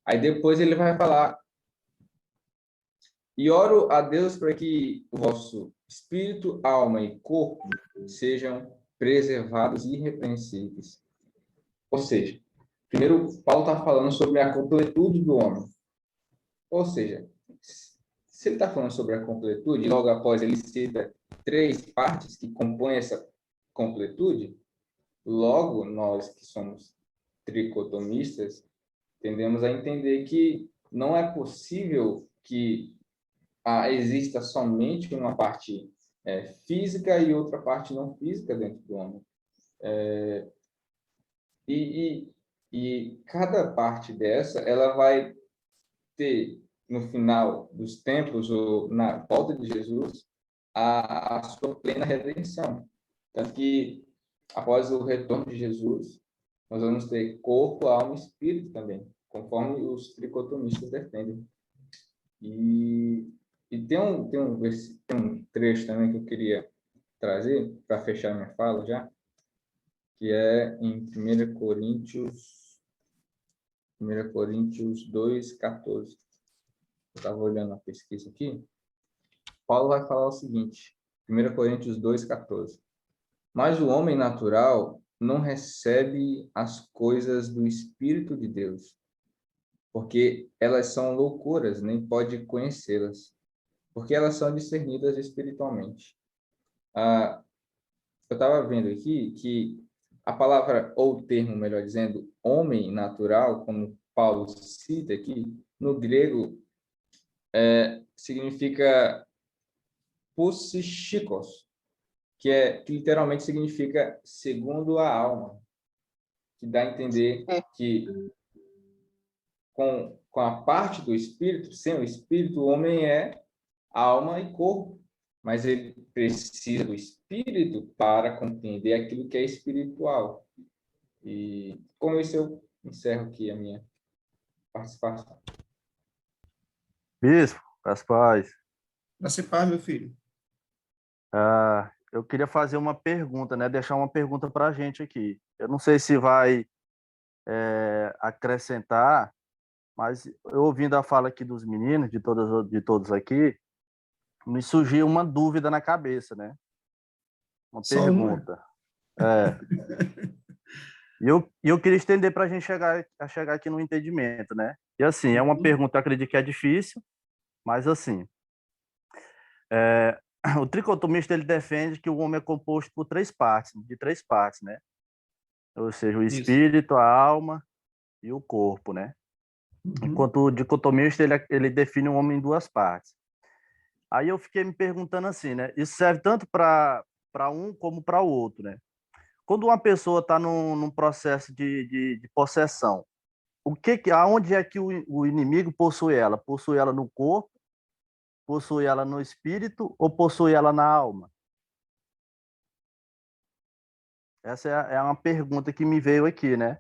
Aí depois ele vai falar: e oro a Deus para que o vosso espírito, alma e corpo sejam preservados e irrepreensíveis. Ou seja, primeiro Paulo está falando sobre a completude do homem. Ou seja, se ele está falando sobre a completude, logo após ele cita 3 partes que compõem essa completude, logo nós que somos tricotomistas tendemos a entender que não é possível que exista somente uma parte física e outra parte não física dentro do homem. E cada parte dessa, ela vai ter, no final dos tempos, ou na volta de Jesus, a sua plena redenção. Tanto que, após o retorno de Jesus, nós vamos ter corpo, alma e espírito também, conforme os tricotomistas defendem. E tem um trecho também que eu queria trazer, para fechar minha fala já, que é em 1 Coríntios 2:14. Eu estava olhando a pesquisa aqui. Paulo vai falar o seguinte, 1 Coríntios 2:14. Mas o homem natural não recebe as coisas do Espírito de Deus, porque elas são loucuras, nem pode conhecê-las, porque elas são discernidas espiritualmente. Eu estava vendo aqui que a palavra, ou o termo, melhor dizendo, homem natural, como Paulo cita aqui, no grego, significa psichikos, que literalmente significa segundo a alma, que dá a entender que com a parte do espírito, sem o espírito, o homem é alma e corpo, mas ele precisa do espírito para compreender aquilo que é espiritual. E com isso eu encerro aqui a minha participação. Bispo, as paz. Graça e paz, meu filho. Eu queria fazer uma pergunta, né? Deixar uma pergunta para a gente aqui. Eu não sei se vai acrescentar, mas eu ouvindo a fala aqui dos meninos, de todos aqui, me surgiu uma dúvida na cabeça, né? Uma Só pergunta. E eu queria estender para a gente chegar aqui no entendimento, né? E assim, é uma pergunta, eu acredito que é difícil, mas assim, o tricotomista ele defende que o homem é composto por de três partes, né? Ou seja, o espírito, a alma e o corpo, né? Enquanto o dicotomista ele define o homem em 2 partes. Aí eu fiquei me perguntando assim, né? Isso serve tanto para um como para o outro, né? Quando uma pessoa está num processo de possessão, aonde é que o inimigo possui ela? Possui ela no corpo, possui ela no espírito ou possui ela na alma? Essa é uma pergunta que me veio aqui, né?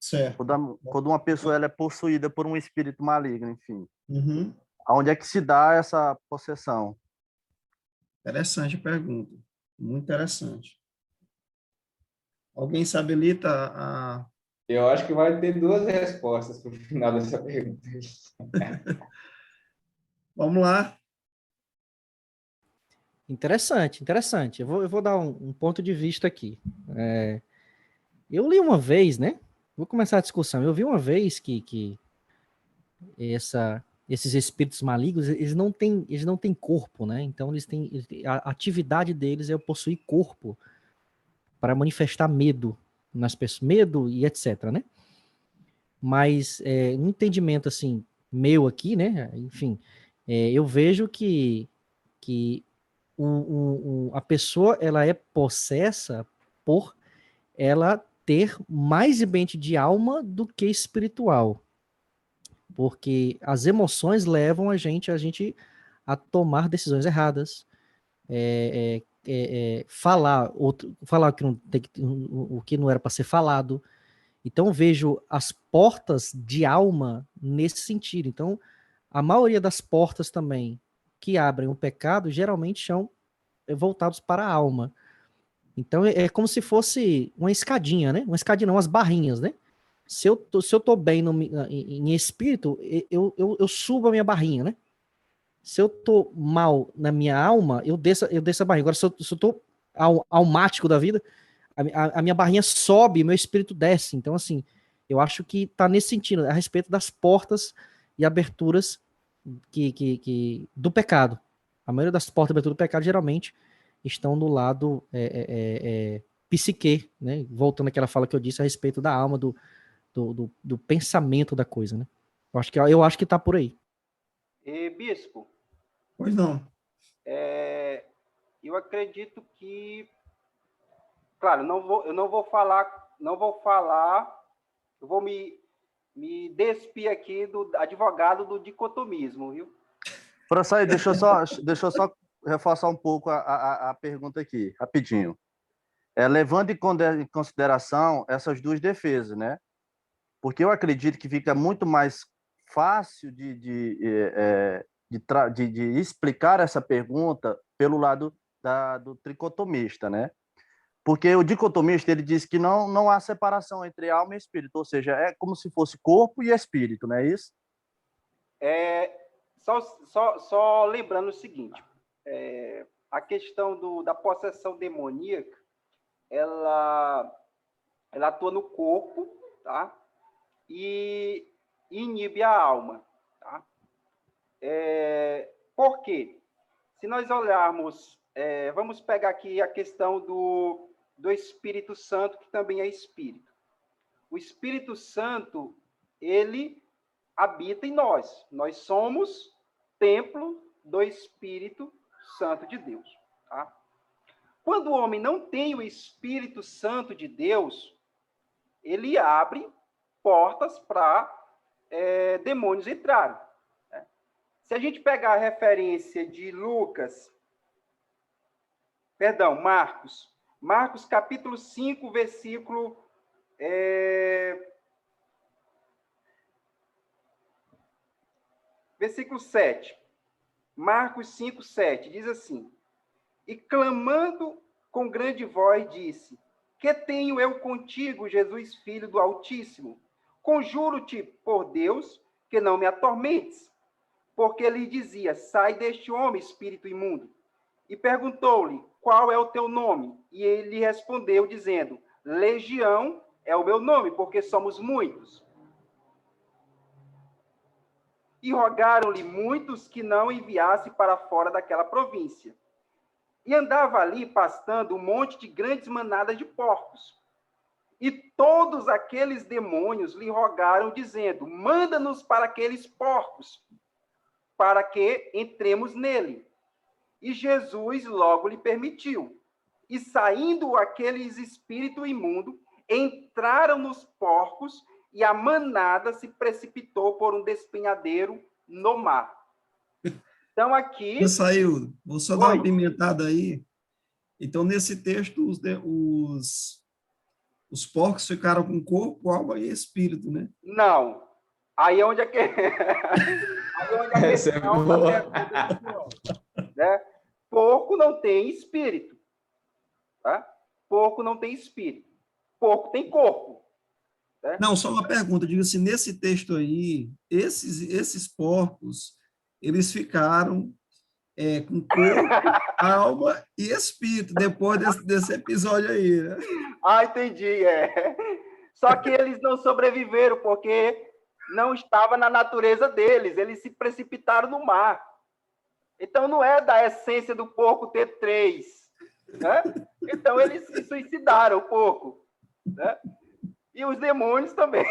Certo. Quando uma pessoa ela é possuída por um espírito maligno, enfim. Uhum. Aonde é que se dá essa possessão? Interessante a pergunta. Muito interessante. Alguém sabe ali, tá? Eu acho que vai ter duas respostas para o final dessa pergunta. Vamos lá. Interessante, interessante. Eu vou dar um ponto de vista aqui. Eu li uma vez, né? Vou começar a discussão. Eu vi uma vez que esses espíritos malignos, eles não têm corpo, né? Então a atividade deles é possuir corpo para manifestar medo nas pessoas, medo e etc, né? Mas um entendimento assim meu aqui, né? Enfim, eu vejo que a pessoa ela é possessa por ela ter mais ambiente de alma do que espiritual, porque as emoções levam a gente a tomar decisões erradas, falar o que não era para ser falado. Então eu vejo as portas de alma nesse sentido. Então a maioria das portas também que abrem o pecado geralmente são voltados para a alma. Então é como se fosse uma escadinha, né? Uma escadinha, não, umas barrinhas, né? Se eu tô bem em espírito, eu subo a minha barrinha, né? Se eu tô mal na minha alma, eu desço a barrinha. Agora, se eu tô almático da vida, a minha barrinha sobe, meu espírito desce. Então, assim, eu acho que tá nesse sentido, a respeito das portas e aberturas do pecado. A maioria das portas e aberturas do pecado, geralmente, estão do lado psique, né? Voltando àquela fala que eu disse a respeito da alma, do pensamento da coisa, né? Eu acho que tá por aí. E, bispo, Pois não. eu acredito que, claro, eu vou me despir aqui do advogado do dicotomismo, viu? François, deixa eu só reforçar um pouco a pergunta aqui, rapidinho. Levando em consideração essas duas defesas, né? Porque eu acredito que fica muito mais fácil de explicar essa pergunta pelo lado do tricotomista, né? Porque o dicotomista ele diz que não há separação entre alma e espírito, ou seja, é como se fosse corpo e espírito, não é isso? Só lembrando o seguinte, a questão da possessão demoníaca, ela atua no corpo, tá? E inibe a alma, tá? Por quê? Se nós olharmos, vamos pegar aqui a questão do Espírito Santo, que também é espírito. O Espírito Santo, ele habita em nós. Nós somos templo do Espírito Santo de Deus, tá? Quando o homem não tem o Espírito Santo de Deus, ele abre portas para demônios entrarem. Né? Se a gente pegar a referência de Marcos capítulo 5, versículo 7. Marcos 5, 7, diz assim: E clamando com grande voz, disse: Que tenho eu contigo, Jesus, filho do Altíssimo? Conjuro-te por Deus que não me atormentes. Porque lhe dizia: Sai deste homem, espírito imundo. E perguntou-lhe: Qual é o teu nome? E ele lhe respondeu, dizendo: Legião é o meu nome, porque somos muitos. E rogaram-lhe muitos que não enviasse para fora daquela província. E andava ali pastando um monte de grandes manadas de porcos. E todos aqueles demônios lhe rogaram, dizendo: Manda-nos para aqueles porcos, para que entremos nele. E Jesus logo lhe permitiu. E saindo aqueles espíritos imundos, entraram nos porcos e a manada se precipitou por um despenhadeiro no mar. Então, aqui... Já saiu. Vou só dar Oi. uma pimentada aí. Então, nesse texto, os porcos ficaram com corpo, alma e espírito, né? Não. Aí é onde é que... Aí é onde a Essa é questão boa. da pergunta do senhor, né? Porco não tem espírito. Tá? Porco não tem espírito. Porco tem corpo. Né? Não, só uma pergunta. Diga assim, nesse texto aí, esses porcos, eles ficaram com corpo, alma e espírito, depois desse episódio aí, né? Ah, entendi. Só que eles não sobreviveram, porque não estava na natureza deles. Eles se precipitaram no mar. Então, não é da essência do porco ter três. Né? Então, eles se suicidaram, o porco. Né? E os demônios também.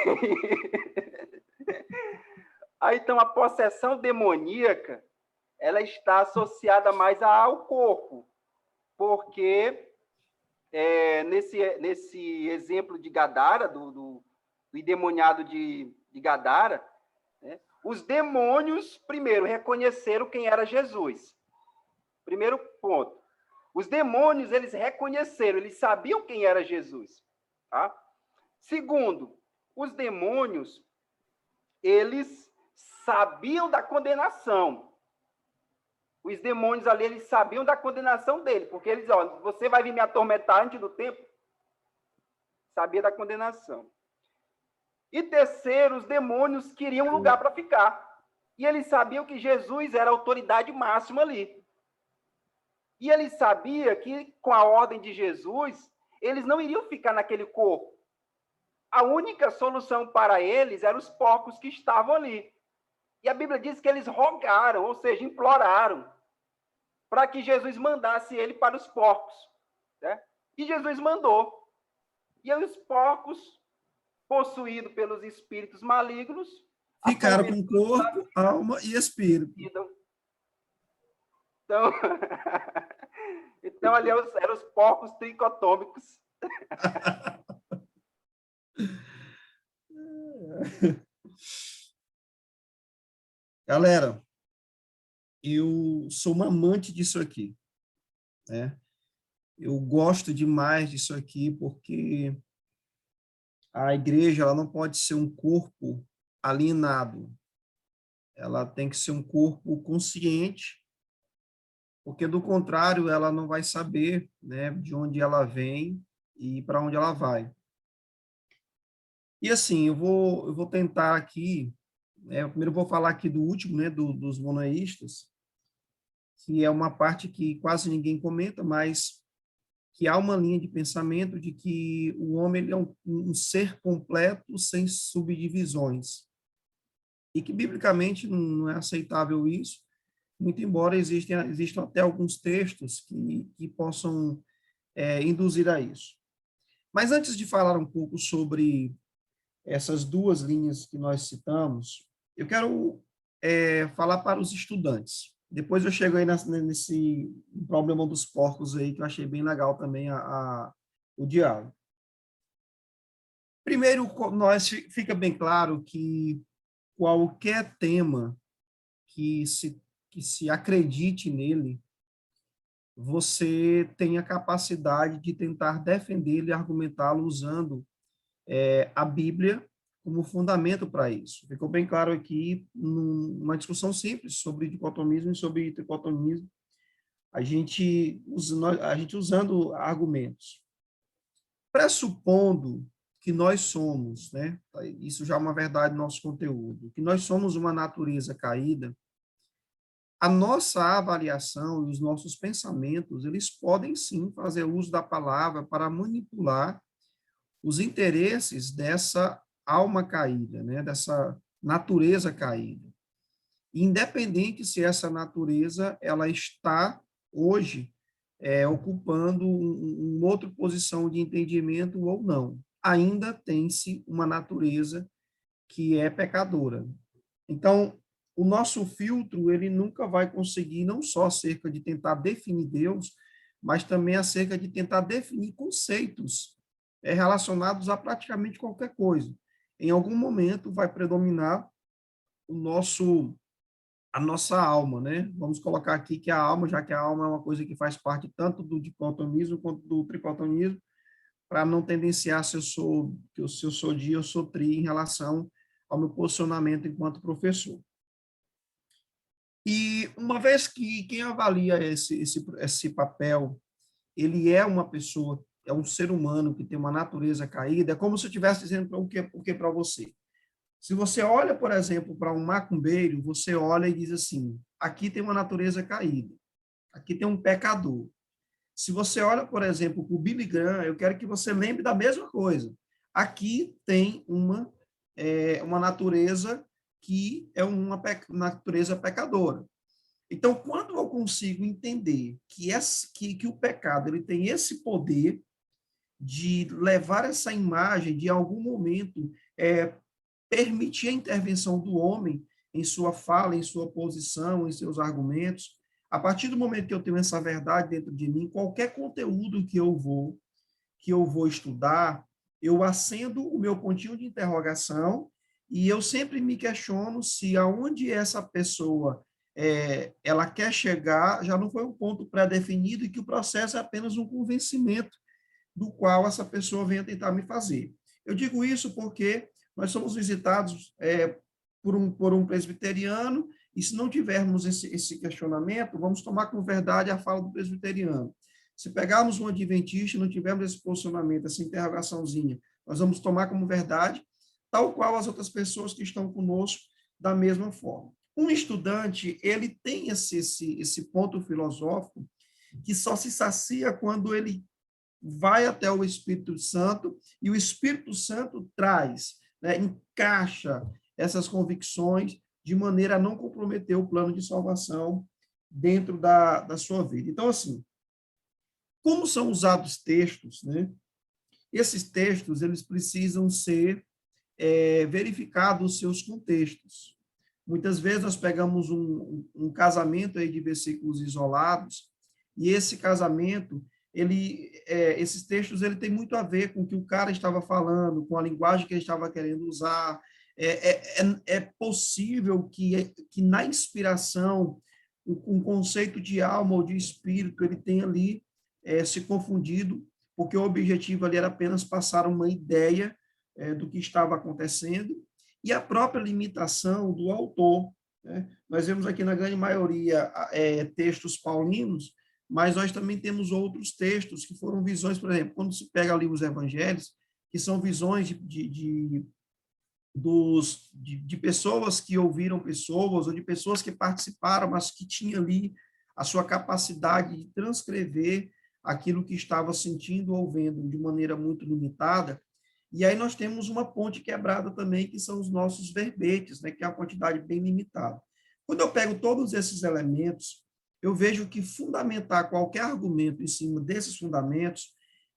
Aí, então, a possessão demoníaca, ela está associada mais ao corpo, porque nesse exemplo de Gadara, do endemoniado de Gadara, né, os demônios, primeiro, reconheceram quem era Jesus. Primeiro ponto. Os demônios, eles reconheceram, eles sabiam quem era Jesus. Tá? Segundo, os demônios, eles sabiam da condenação. Os demônios ali, eles sabiam da condenação dele, porque eles, você vai vir me atormentar antes do tempo. Sabia da condenação. E terceiro, os demônios queriam um lugar para ficar. E eles sabiam que Jesus era a autoridade máxima ali. E eles sabiam que, com a ordem de Jesus, eles não iriam ficar naquele corpo. A única solução para eles eram os porcos que estavam ali. E a Bíblia diz que eles rogaram, ou seja, imploraram, para que Jesus mandasse ele para os porcos. Né? E Jesus mandou. E aí os porcos, possuídos pelos espíritos malignos, ficaram com corpo, alma e espírito. Então, então ali eram os porcos tricotômicos. Galera, eu sou um amante disso aqui, né? Eu gosto demais disso aqui porque a igreja ela não pode ser um corpo alienado. Ela tem que ser um corpo consciente, porque do contrário ela não vai saber, né, de onde ela vem e para onde ela vai. E assim, eu vou tentar aqui, primeiro eu vou falar aqui do último, né, dos monaístas, que é uma parte que quase ninguém comenta, mas que há uma linha de pensamento de que o homem ele é um ser completo sem subdivisões. E que, biblicamente, não é aceitável isso, muito embora existam até alguns textos que possam induzir a isso. Mas antes de falar um pouco sobre essas duas linhas que nós citamos, eu quero falar para os estudantes. Depois eu chego aí nesse problema dos porcos aí, que eu achei bem legal também o diálogo. Primeiro, fica bem claro que qualquer tema que se acredite nele, você tem a capacidade de tentar defendê-lo e argumentá-lo usando a Bíblia como fundamento para isso. Ficou bem claro aqui, numa discussão simples sobre dicotomismo e sobre tricotomismo, a gente usando argumentos. Pressupondo que nós somos, né, isso já é uma verdade do nosso conteúdo, que nós somos uma natureza caída, a nossa avaliação e os nossos pensamentos, eles podem sim fazer uso da palavra para manipular os interesses dessa alma caída, né, dessa natureza caída. Independente se essa natureza ela está hoje ocupando uma outra posição de entendimento ou não, ainda tem-se uma natureza que é pecadora. Então, o nosso filtro, ele nunca vai conseguir, não só acerca de tentar definir Deus, mas também acerca de tentar definir conceitos relacionados a praticamente qualquer coisa. Em algum momento vai predominar a nossa alma, né? Vamos colocar aqui que a alma, já que a alma é uma coisa que faz parte tanto do dicotomismo quanto do tricotomismo, para não tendenciar se eu sou di ou sou tri em relação ao meu posicionamento enquanto professor. E uma vez que quem avalia esse papel, ele é uma pessoa, é um ser humano que tem uma natureza caída, é como se eu estivesse dizendo o que para você. Se você olha, por exemplo, para um macumbeiro, você olha e diz assim, aqui tem uma natureza caída, aqui tem um pecador. Se você olha, por exemplo, para o Billy Graham, eu quero que você lembre da mesma coisa. Aqui tem uma natureza que é uma natureza pecadora. Então, quando eu consigo entender que o pecado ele tem esse poder de levar essa imagem, de algum momento, permitir a intervenção do homem em sua fala, em sua posição, em seus argumentos, a partir do momento que eu tenho essa verdade dentro de mim, qualquer conteúdo que eu vou estudar, eu acendo o meu pontinho de interrogação e eu sempre me questiono se aonde essa pessoa ela quer chegar já não foi um ponto pré-definido e que o processo é apenas um convencimento do qual essa pessoa venha tentar me fazer. Eu digo isso porque nós somos visitados por um presbiteriano e se não tivermos esse questionamento, vamos tomar como verdade a fala do presbiteriano. Se pegarmos um adventista e não tivermos esse posicionamento, essa interrogaçãozinha, nós vamos tomar como verdade, tal qual as outras pessoas que estão conosco, da mesma forma. Um estudante, ele tem esse ponto filosófico que só se sacia quando ele vai até o Espírito Santo e o Espírito Santo traz, né, encaixa essas convicções de maneira a não comprometer o plano de salvação dentro da sua vida. Então, assim, como são usados textos, né? Esses textos, eles precisam ser verificados os seus contextos. Muitas vezes nós pegamos um casamento aí de versículos isolados e esse casamento, esses textos, ele tem muito a ver com o que o cara estava falando, com a linguagem que ele estava querendo usar. É possível que na inspiração, um conceito de alma ou de espírito, ele tenha ali se confundido, porque o objetivo ali era apenas passar uma ideia do que estava acontecendo, e a própria limitação do autor. Né? Nós vemos aqui, na grande maioria, textos paulinos, mas nós também temos outros textos que foram visões, por exemplo, quando se pega ali os evangelhos, que são visões de pessoas que ouviram pessoas, ou de pessoas que participaram, mas que tinham ali a sua capacidade de transcrever aquilo que estava sentindo ou vendo de maneira muito limitada. E aí nós temos uma ponte quebrada também, que são os nossos verbetes, né, que é uma quantidade bem limitada. Quando eu pego todos esses elementos, eu vejo que fundamentar qualquer argumento em cima desses fundamentos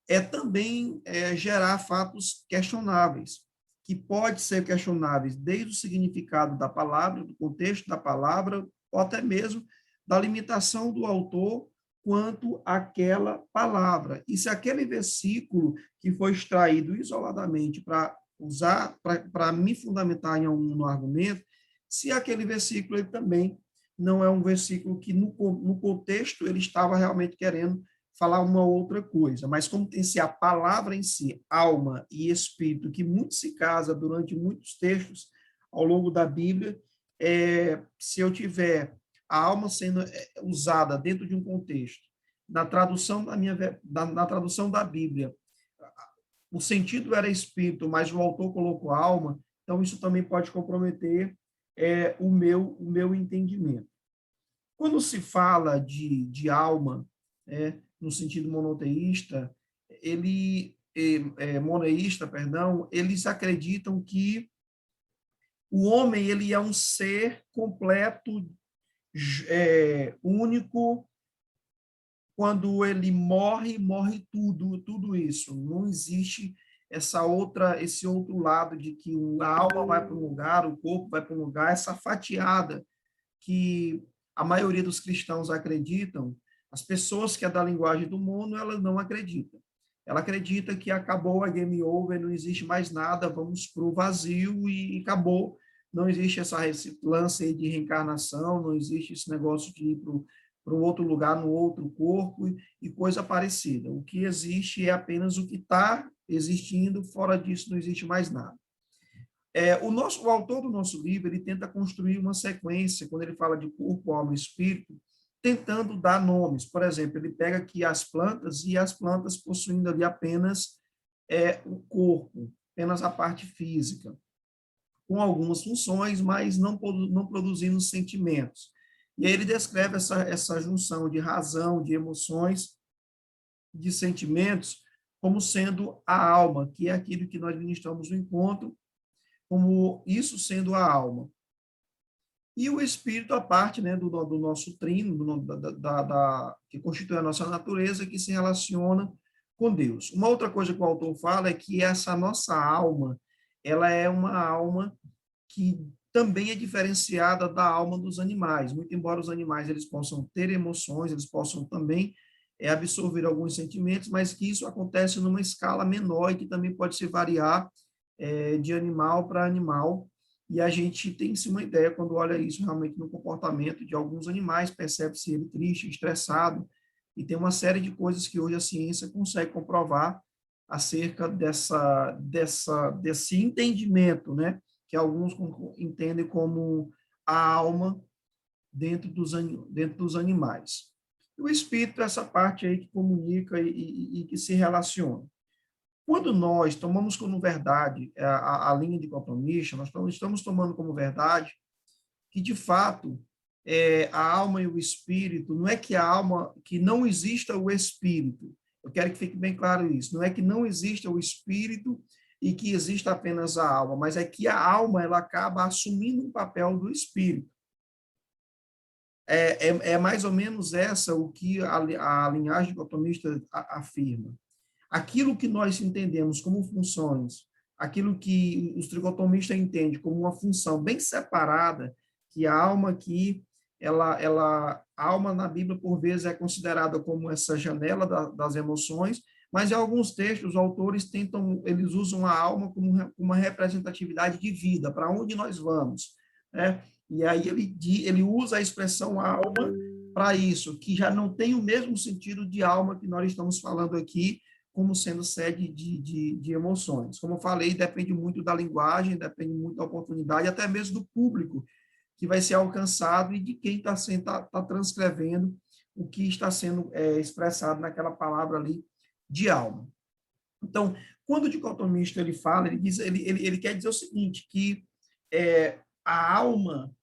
é também gerar fatos questionáveis, que pode ser questionáveis desde o significado da palavra, do contexto da palavra, ou até mesmo da limitação do autor quanto àquela palavra. E se aquele versículo que foi extraído isoladamente para usar, para me fundamentar em algum argumento, se aquele versículo ele também não é um versículo que no contexto ele estava realmente querendo falar uma outra coisa, mas como tem-se a palavra em si, alma e espírito, que muito se casa durante muitos textos ao longo da Bíblia, se eu tiver a alma sendo usada dentro de um contexto, na tradução na tradução da Bíblia, o sentido era espírito, mas o autor colocou alma, então isso também pode comprometer o meu entendimento. Quando se fala de alma, no sentido monoteísta, eles acreditam que o homem ele é um ser completo, único. Quando ele morre tudo isso. Não existe esse outro lado de que a alma vai para um lugar, o corpo vai para um lugar, essa fatiada que a maioria dos cristãos acreditam, as pessoas que é da linguagem do mundo, elas não acreditam. Ela acredita que acabou a game over, não existe mais nada, vamos para o vazio e acabou. Não existe esse lance aí de reencarnação, não existe esse negócio de ir para um outro lugar, no outro corpo e coisa parecida. O que existe é apenas o que está existindo, fora disso não existe mais nada. O autor do nosso livro, ele tenta construir uma sequência, quando ele fala de corpo, alma e espírito, tentando dar nomes. Por exemplo, ele pega aqui as plantas, e as plantas possuindo ali apenas o corpo, apenas a parte física, com algumas funções, mas não produzindo sentimentos. E aí ele descreve essa junção de razão, de emoções, de sentimentos, como sendo a alma, que é aquilo que nós ministramos no encontro, como isso sendo a alma. E o espírito, a parte, né, do nosso trino, que constitui a nossa natureza, que se relaciona com Deus. Uma outra coisa que o autor fala é que essa nossa alma, ela é uma alma que também é diferenciada da alma dos animais. Muito embora os animais eles possam ter emoções, eles possam também absorver alguns sentimentos, mas que isso acontece numa escala menor e que também pode se variar de animal para animal. E a gente tem sim uma ideia, quando olha isso realmente no comportamento de alguns animais, percebe-se ele triste, estressado, e tem uma série de coisas que hoje a ciência consegue comprovar acerca desse entendimento, né, que alguns entendem como a alma dentro dos animais. E o espírito é essa parte aí que comunica e que se relaciona. Quando nós tomamos como verdade a linha dicotomista, nós estamos tomando como verdade que, de fato, a alma e o espírito, não é que a alma, que não exista o espírito. Eu quero que fique bem claro isso. Não é que não exista o espírito e que exista apenas a alma, mas é que a alma ela acaba assumindo o papel do espírito. É mais ou menos essa o que a linhagem dicotomista afirma. Aquilo que nós entendemos como funções, aquilo que os tricotomistas entendem como uma função bem separada, que a alma aqui, a alma na Bíblia, por vezes, é considerada como essa janela das emoções, mas em alguns textos, os autores eles usam a alma como uma representatividade de vida, para onde nós vamos, né? E aí ele usa a expressão alma para isso, que já não tem o mesmo sentido de alma que nós estamos falando aqui, como sendo sede de emoções. Como eu falei, depende muito da linguagem, depende muito da oportunidade, até mesmo do público que vai ser alcançado e de quem está transcrevendo o que está sendo expressado naquela palavra ali de alma. Então, quando o dicotomista ele fala, ele quer dizer o seguinte, que a alma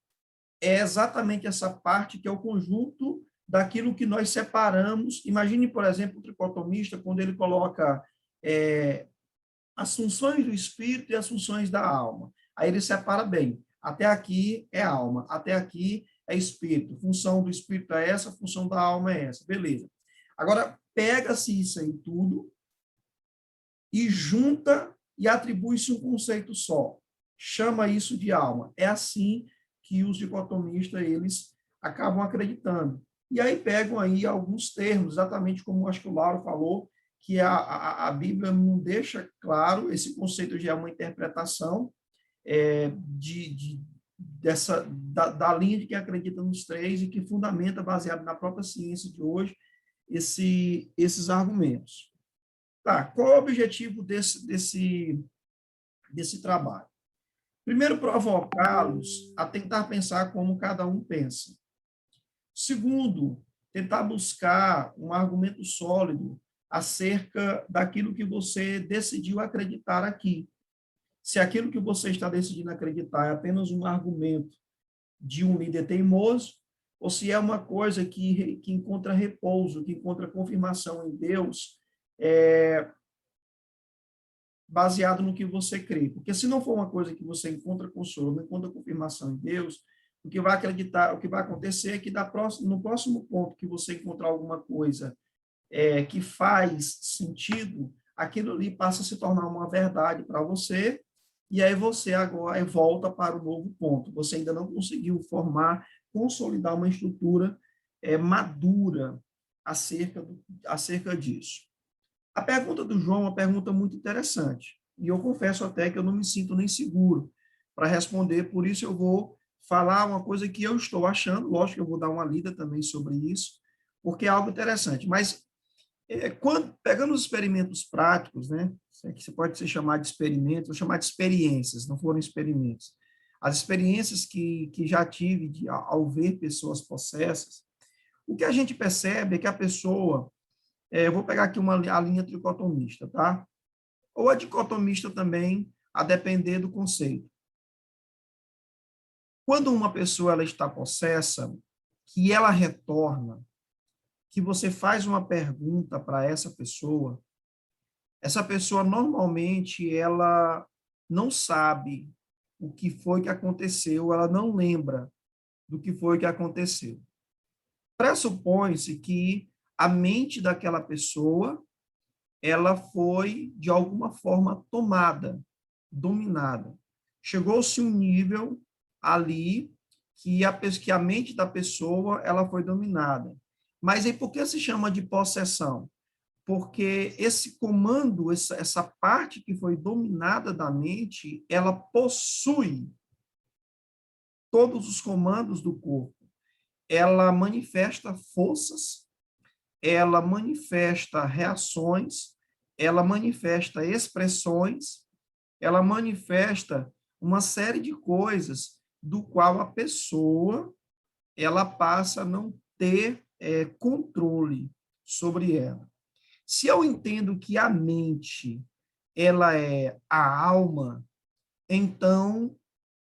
é exatamente essa parte que é o conjunto daquilo que nós separamos. Imagine, por exemplo, o tricotomista, quando ele coloca as funções do espírito e as funções da alma. Aí ele separa bem. Até aqui é alma, até aqui é espírito. Função do espírito é essa, função da alma é essa. Beleza. Agora, pega-se isso aí tudo e junta e atribui-se um conceito só. Chama isso de alma. É assim que os dicotomistas, eles acabam acreditando. E aí pegam aí alguns termos, exatamente como acho que o Lauro falou, que a Bíblia não deixa claro, esse conceito já é uma interpretação da linha de quem acredita nos três e que fundamenta, baseado na própria ciência de hoje, esses argumentos. Tá, qual é o objetivo desse trabalho? Primeiro, provocá-los a tentar pensar como cada um pensa. Segundo, tentar buscar um argumento sólido acerca daquilo que você decidiu acreditar aqui. Se aquilo que você está decidindo acreditar é apenas um argumento de um líder teimoso, ou se é uma coisa que encontra repouso, que encontra confirmação em Deus, baseado no que você crê. Porque se não for uma coisa que você encontra consolo, não encontra confirmação em Deus, o que vai acontecer é que no próximo ponto que você encontrar alguma coisa que faz sentido, aquilo ali passa a se tornar uma verdade para você, e aí você agora volta para o novo ponto. Você ainda não conseguiu formar, consolidar uma estrutura madura acerca disso. A pergunta do João é uma pergunta muito interessante, e eu confesso até que eu não me sinto nem seguro para responder, por isso eu vou falar uma coisa que eu estou achando, lógico que eu vou dar uma lida também sobre isso, porque é algo interessante, mas pegando os experimentos práticos, né, que você pode se chamar de experimentos, vou chamar de experiências, não foram experimentos, as experiências que já tive ao ver pessoas possessas, o que a gente percebe é que a pessoa, eu vou pegar aqui a linha tricotomista, tá? Ou a dicotomista também, a depender do conceito. Quando uma pessoa ela está possessa, que ela retorna, que você faz uma pergunta para essa pessoa normalmente ela não sabe o que foi que aconteceu, ela não lembra do que foi que aconteceu. Pressupõe-se que a mente daquela pessoa ela foi, de alguma forma, tomada, dominada. Chegou-se um nível ali que a mente da pessoa ela foi dominada. Mas aí por que se chama de possessão? Porque esse comando, essa parte que foi dominada da mente, ela possui todos os comandos do corpo. Ela manifesta forças, ela manifesta reações, ela manifesta expressões, ela manifesta uma série de coisas do qual a pessoa ela passa a não ter controle sobre ela. Se eu entendo que a mente ela é a alma, então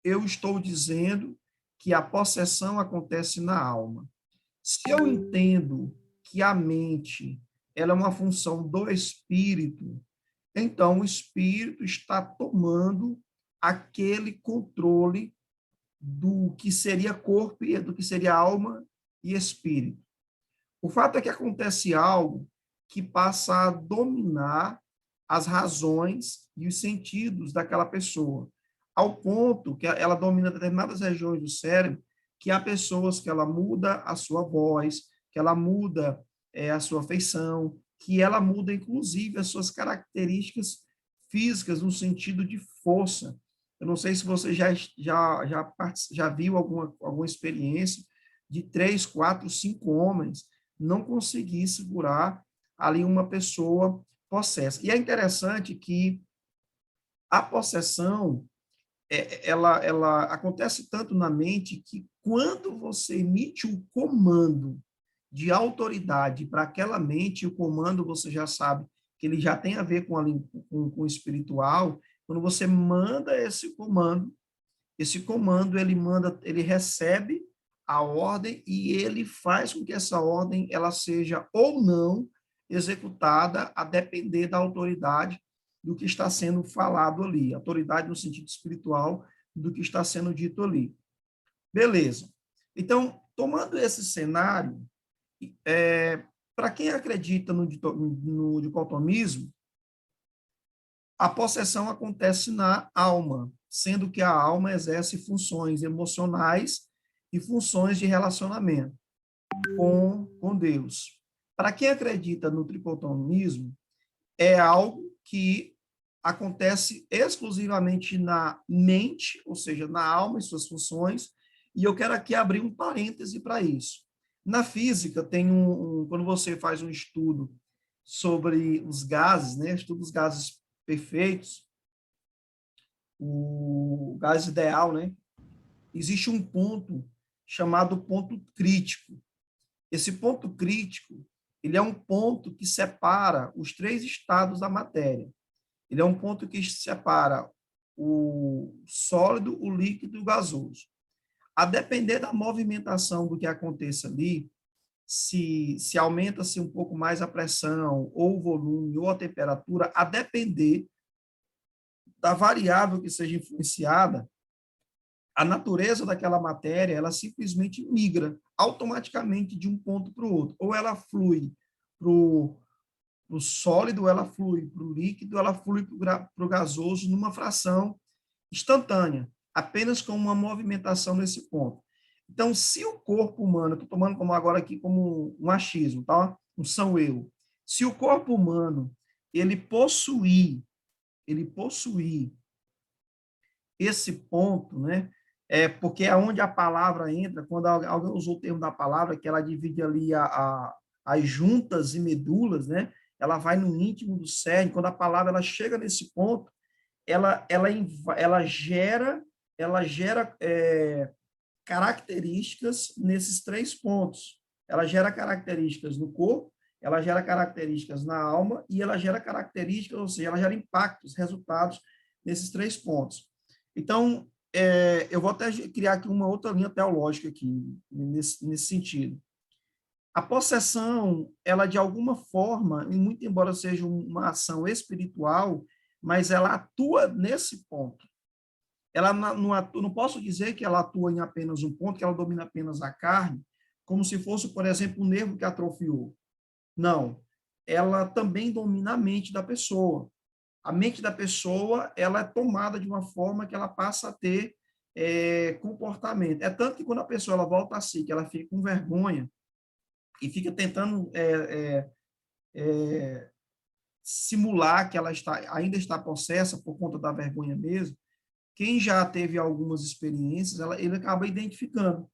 eu estou dizendo que a possessão acontece na alma. Se eu entendo que a mente ela é uma função do espírito, então o espírito está tomando aquele controle do que seria corpo e do que seria alma e espírito. O fato é que acontece algo que passa a dominar as razões e os sentidos daquela pessoa, ao ponto que ela domina determinadas regiões do cérebro, que há pessoas que ela muda a sua voz, que ela muda a sua feição, que ela muda, inclusive, as suas características físicas no sentido de força. Eu não sei se você já viu alguma experiência de 3, 4, 5 homens não conseguir segurar ali uma pessoa possessa. E é interessante que a possessão, ela acontece tanto na mente que quando você emite um comando de autoridade para aquela mente, o comando você já sabe que ele já tem a ver com o espiritual, quando você manda esse comando ele recebe a ordem e ele faz com que essa ordem ela seja ou não executada a depender da autoridade do que está sendo falado ali, autoridade no sentido espiritual do que está sendo dito ali. Beleza. Então, tomando esse cenário, para quem acredita no dicotomismo, a possessão acontece na alma, sendo que a alma exerce funções emocionais e funções de relacionamento com Deus. Para quem acredita no tricotomismo, é algo que acontece exclusivamente na mente, ou seja, na alma e suas funções, e eu quero aqui abrir um parêntese para isso. Na física, tem quando você faz um estudo sobre os gases, né, estudo dos gases perfeitos, o gás ideal, né, existe um ponto chamado ponto crítico. Esse ponto crítico, ele é um ponto que separa os 3 estados da matéria. Ele é um ponto que separa o sólido, o líquido e o gasoso. A depender da movimentação do que aconteça ali, se aumenta-se um pouco mais a pressão, ou o volume, ou a temperatura, a depender da variável que seja influenciada, a natureza daquela matéria, ela simplesmente migra automaticamente de um ponto para o outro. Ou ela flui para o para o sólido, ela flui para o líquido, ela flui para o gasoso numa fração instantânea, apenas com uma movimentação nesse ponto. Então, se o corpo humano, estou tomando como agora aqui como um achismo, tá? Um são eu. Se o corpo humano ele possuir esse ponto, né? Porque é onde a palavra entra, quando alguém usou o termo da palavra, que ela divide ali as juntas e medulas, né? Ela vai no íntimo do cerne, quando a palavra ela chega nesse ponto, ela gera características nesses 3 pontos. Ela gera características no corpo, ela gera características na alma e ela gera características, ou seja, ela gera impactos, resultados nesses 3 pontos. Então, eu vou até criar aqui uma outra linha teológica aqui, nesse sentido. A possessão, ela de alguma forma, muito embora seja uma ação espiritual, mas ela atua nesse ponto. Ela não posso dizer que ela atua em apenas um ponto, que ela domina apenas a carne, como se fosse, por exemplo, um nervo que atrofiou. Não. Ela também domina a mente da pessoa. A mente da pessoa, ela é tomada de uma forma que ela passa a ter comportamento. É tanto que quando a pessoa ela volta a si, que ela fica com vergonha e fica tentando simular que ela ainda está possessa por conta da vergonha mesmo, quem já teve algumas experiências, ele acaba identificando.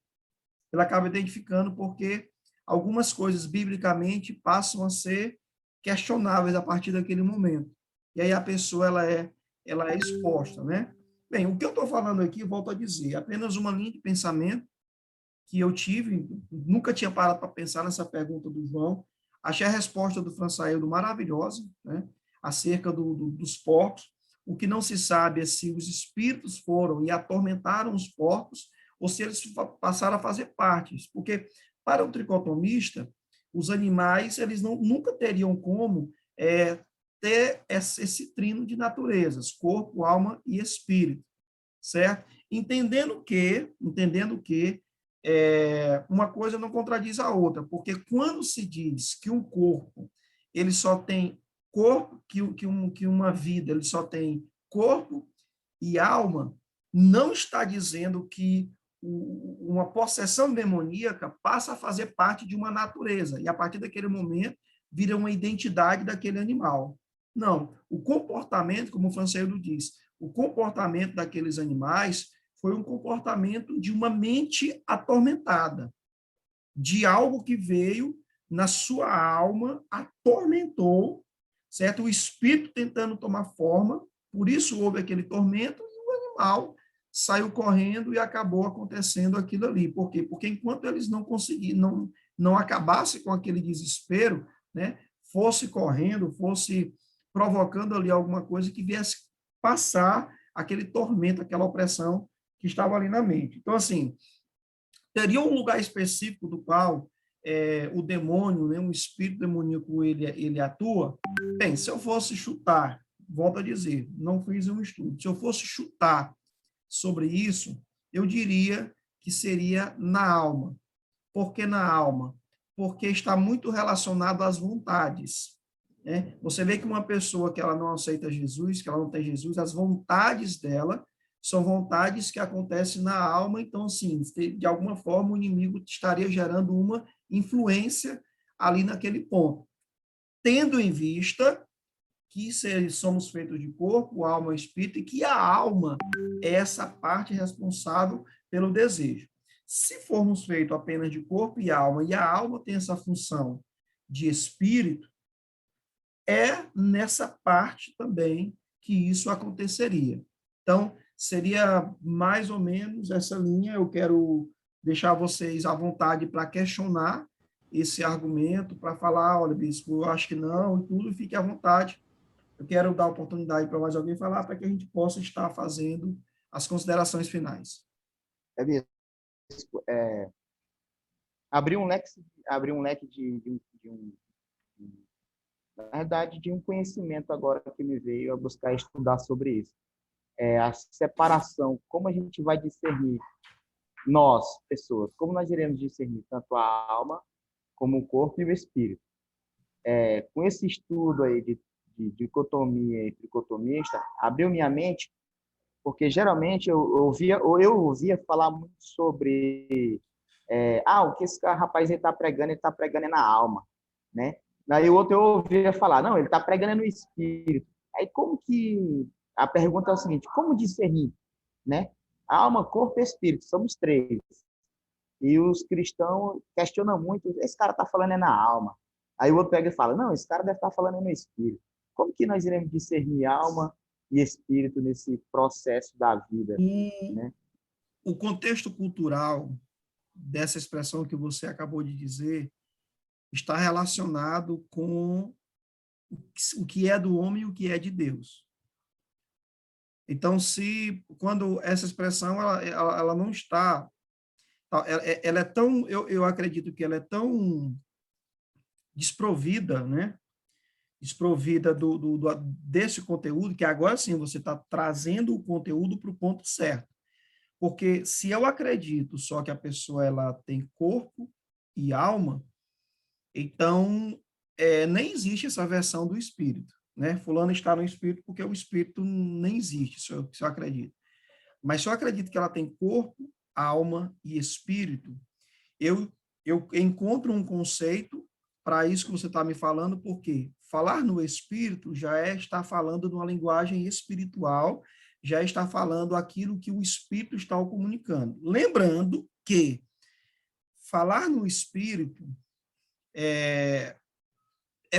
Ele acaba identificando porque algumas coisas, biblicamente, passam a ser questionáveis a partir daquele momento. E aí a pessoa ela é exposta, né? Bem, o que eu estou falando aqui, volto a dizer, apenas uma linha de pensamento que eu tive, nunca tinha parado para pensar nessa pergunta do João, achei a resposta do Fransaildo maravilhosa, né? Acerca dos porcos. O que não se sabe é se os espíritos foram e atormentaram os porcos ou se eles passaram a fazer parte. Porque, para o tricotomista, os animais eles nunca teriam como ter esse trino de naturezas, corpo, alma e espírito, certo? Entendendo que uma coisa não contradiz a outra, porque quando se diz que um corpo ele só tem corpo, que uma vida ele só tem corpo e alma, não está dizendo que uma possessão demoníaca passa a fazer parte de uma natureza, e a partir daquele momento vira uma identidade daquele animal. Não, o comportamento, como o Fransaildo diz, o comportamento daqueles animais foi um comportamento de uma mente atormentada, de algo que veio na sua alma, atormentou, certo? O espírito tentando tomar forma, por isso houve aquele tormento, e o animal saiu correndo e acabou acontecendo aquilo ali. Por quê? Porque enquanto eles não conseguiram, não acabassem com aquele desespero, né? Fosse correndo, fosse provocando ali alguma coisa que viesse passar aquele tormento, aquela opressão que estava ali na mente. Então, assim, teria um lugar específico do qual o demônio, né, um espírito demoníaco, ele atua? Bem, se eu fosse chutar, volto a dizer, não fiz um estudo, se eu fosse chutar sobre isso, eu diria que seria na alma. Por que na alma? Porque está muito relacionado às vontades. Né? Você vê que uma pessoa que ela não aceita Jesus, que ela não tem Jesus, as vontades dela são vontades que acontecem na alma, então, sim, de alguma forma o inimigo estaria gerando uma influência ali naquele ponto. Tendo em vista que somos feitos de corpo, alma e espírito, e que a alma é essa parte responsável pelo desejo. Se formos feitos apenas de corpo e a alma tem essa função de espírito, é nessa parte também que isso aconteceria. Então, seria mais ou menos essa linha. Eu quero deixar vocês à vontade para questionar esse argumento, para falar, olha, bispo, eu acho que não, e tudo, fique à vontade. Eu quero dar oportunidade para mais alguém falar, para que a gente possa estar fazendo as considerações finais. Bispo, abrir um leque na verdade, de um conhecimento agora que me veio a buscar estudar sobre isso. A separação, como a gente vai discernir, nós, pessoas, como nós iremos discernir tanto a alma, como o corpo e o espírito. com esse estudo aí de dicotomia e tricotomista, abriu minha mente, porque geralmente eu ouvia falar muito sobre o que esse rapaz está pregando, ele está pregando é na alma, né? Daí o outro eu ouvia falar, não, ele está pregando é no espírito. Aí como que, a pergunta é o seguinte, como discernir, né? Alma, corpo e espírito, somos três. E os cristãos questionam muito, esse cara está falando é na alma. Aí o outro pega e fala, não, esse cara deve estar falando é no espírito. Como que nós iremos discernir alma e espírito nesse processo da vida, né? O contexto cultural dessa expressão que você acabou de dizer está relacionado com o que é do homem e o que é de Deus. Então, quando essa expressão ela não está, ela é tão, eu acredito que ela é tão desprovida, né? Desprovida desse conteúdo, que agora sim você está trazendo o conteúdo para o ponto certo. Porque se eu acredito só que a pessoa ela tem corpo e alma, então nem existe essa versão do espírito, né? Fulano está no espírito porque o espírito nem existe, se eu acredito. Mas se eu acredito que ela tem corpo, alma e espírito, eu encontro um conceito para isso que você está me falando, porque falar no espírito já está falando numa linguagem espiritual, já está falando aquilo que o espírito está comunicando. Lembrando que falar no espírito é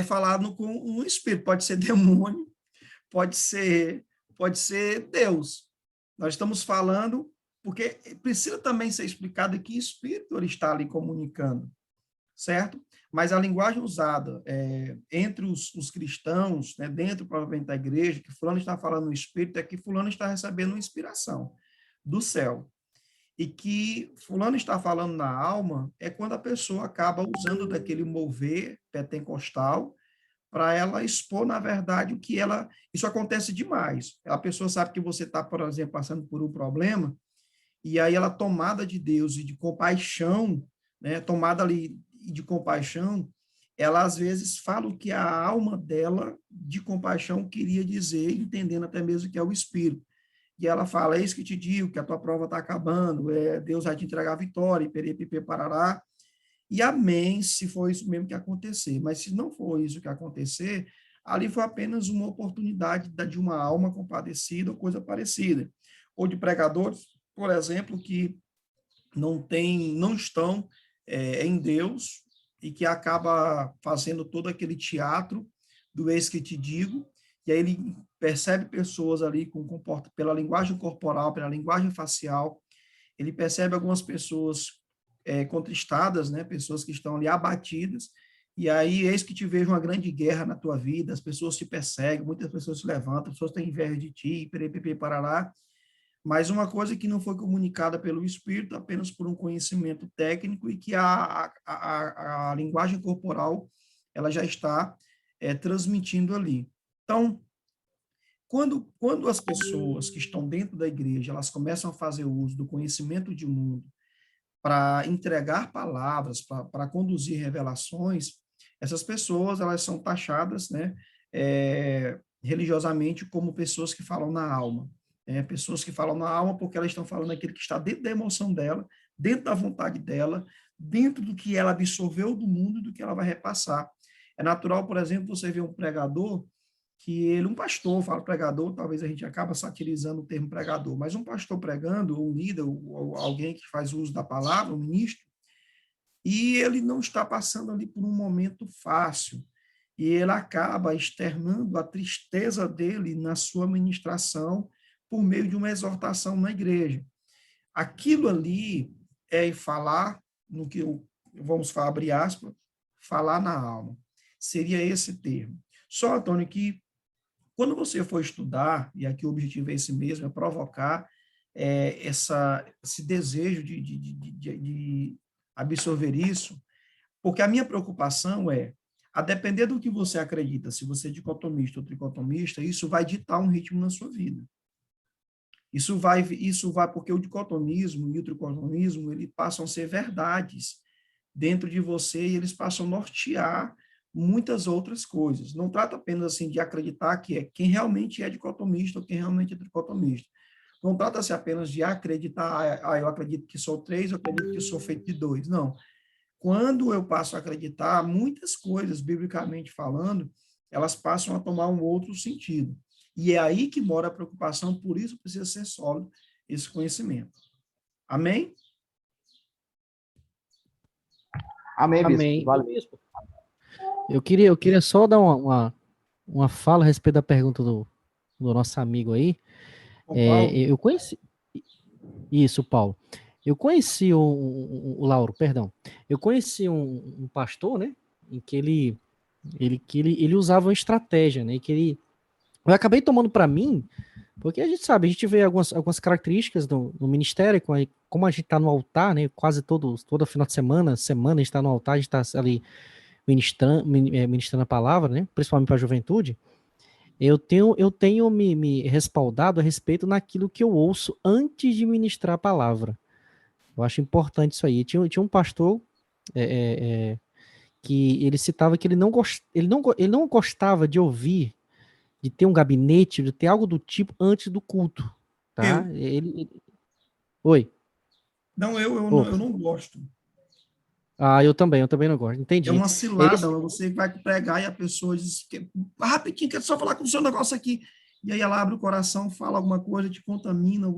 falado com um espírito, pode ser demônio, pode ser Deus. Nós estamos falando, porque precisa também ser explicado que espírito ele está ali comunicando, certo? Mas a linguagem usada entre os cristãos, né, dentro provavelmente da igreja, que fulano está falando no espírito, é que fulano está recebendo uma inspiração do céu. E que fulano está falando na alma é quando a pessoa acaba usando daquele mover pentecostal para ela expor, na verdade, o que ela... Isso acontece demais. A pessoa sabe que você está, por exemplo, passando por um problema, e aí ela, tomada de Deus e de compaixão, né, tomada ali de compaixão, ela, às vezes, fala o que a alma dela, de compaixão, queria dizer, entendendo até mesmo que é o Espírito. E ela fala, eis que te digo que a tua prova está acabando, Deus vai te entregar a vitória, e perepipê parará, e amém, se for isso mesmo que acontecer. Mas se não for isso que acontecer, ali foi apenas uma oportunidade de uma alma compadecida ou coisa parecida. Ou de pregadores, por exemplo, que não estão em Deus e que acaba fazendo todo aquele teatro do eis que te digo, e aí ele percebe pessoas ali pela linguagem corporal, pela linguagem facial, ele percebe algumas pessoas contristadas, né, pessoas que estão ali abatidas, e aí eis que te vejo uma grande guerra na tua vida, as pessoas te perseguem, muitas pessoas se levantam, as pessoas têm inveja de ti, perepipê parará, mas uma coisa que não foi comunicada pelo Espírito, apenas por um conhecimento técnico, e que a linguagem corporal ela já está transmitindo ali. Então, quando as pessoas que estão dentro da igreja, elas começam a fazer uso do conhecimento de mundo para entregar palavras, para conduzir revelações, essas pessoas elas são taxadas, né, religiosamente como pessoas que falam na alma. Pessoas que falam na alma porque elas estão falando aquilo que está dentro da emoção dela, dentro da vontade dela, dentro do que ela absorveu do mundo e do que ela vai repassar. É natural, por exemplo, você ver um pregador um pastor, fala pregador, talvez a gente acaba satirizando o termo pregador, mas um pastor pregando, ou um líder, ou alguém que faz uso da palavra, um ministro, e ele não está passando ali por um momento fácil, e ele acaba externando a tristeza dele na sua ministração por meio de uma exortação na igreja. Aquilo ali é falar, no que vamos falar, abrir aspas, falar na alma. Seria esse termo. Só, Antônio, que quando você for estudar, e aqui o objetivo é esse mesmo, é provocar esse desejo de absorver isso, porque a minha preocupação a depender do que você acredita, se você é dicotomista ou tricotomista, isso vai ditar um ritmo na sua vida. Isso vai porque o dicotomismo e o tricotomismo, eles passam a ser verdades dentro de você e eles passam a nortear muitas outras coisas. Não trata apenas assim de acreditar que é quem realmente é dicotomista ou quem realmente é tricotomista. Não trata-se apenas de acreditar, eu acredito que sou 3, eu acredito que sou feito de 2. Não. Quando eu passo a acreditar, muitas coisas, biblicamente falando, elas passam a tomar um outro sentido. E é aí que mora a preocupação, por isso precisa ser sólido esse conhecimento. Amém? Amém, bispo. Amém. Valeu. Bispo, eu queria só dar uma fala a respeito da pergunta do nosso amigo aí. Com Paulo? Eu conheci. Isso, Paulo. Eu conheci o Lauro, perdão. Eu conheci um pastor, né? Em que ele usava uma estratégia, né? Eu acabei tomando para mim, porque a gente sabe, a gente vê algumas características do ministério, como a gente está no altar, né? Quase todo final de semana, a gente está no altar, a gente está ali ministrando a palavra, né? Principalmente para a juventude. Eu tenho me respaldado a respeito naquilo que eu ouço antes de ministrar a palavra. Eu acho importante isso aí. Tinha um pastor que ele citava que ele não gostava de ouvir, de ter um gabinete, de ter algo do tipo antes do culto, tá? Eu. Oi. Não, Ô. eu não gosto. Eu também não gosto. É Entendi. uma cilada, Esse, você vai pregar e a pessoa diz, rapidinho, quero só falar com o seu negócio aqui. E aí ela abre o coração, fala alguma coisa, te contamina,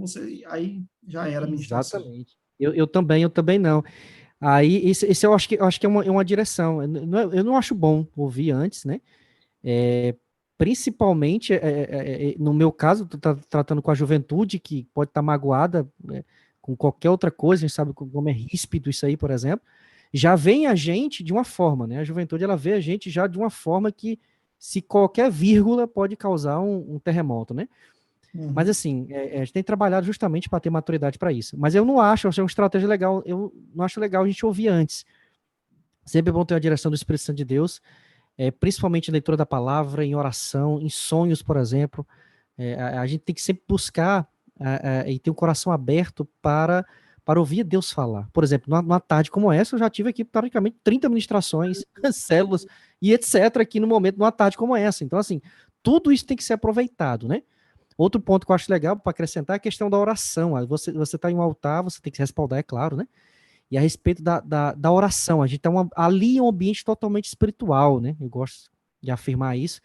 aí já era a ministração. exatamente. Eu também não. Aí, esse eu acho que é uma direção. Eu não acho bom ouvir antes, né? Principalmente, no meu caso, tu tá tratando com a juventude, que pode estar magoada, né, com qualquer outra coisa, a gente sabe como é ríspido isso aí, por exemplo. Já vem a gente de uma forma, né? A juventude, ela vê a gente já de uma forma que, se qualquer vírgula, pode causar um terremoto, né? Mas Uhum. assim, a gente tem trabalhado justamente para ter maturidade para isso. Mas eu não acho uma estratégia legal, eu não acho legal a gente ouvir antes. Sempre é bom ter a direção do Espírito Santo de Deus, principalmente em leitura da palavra, em oração, em sonhos, por exemplo. A gente tem que sempre buscar e ter um coração aberto para ouvir Deus falar. Por exemplo, numa tarde como essa, eu já tive aqui praticamente 30 ministrações, células e etc. aqui no momento, numa tarde como essa. Então, assim, tudo isso tem que ser aproveitado, né? Outro ponto que eu acho legal para acrescentar é a questão da oração. Você está em um altar, você tem que se respaldar, é claro, né? E a respeito da oração, a gente está ali em um ambiente totalmente espiritual, né? Eu gosto de afirmar isso.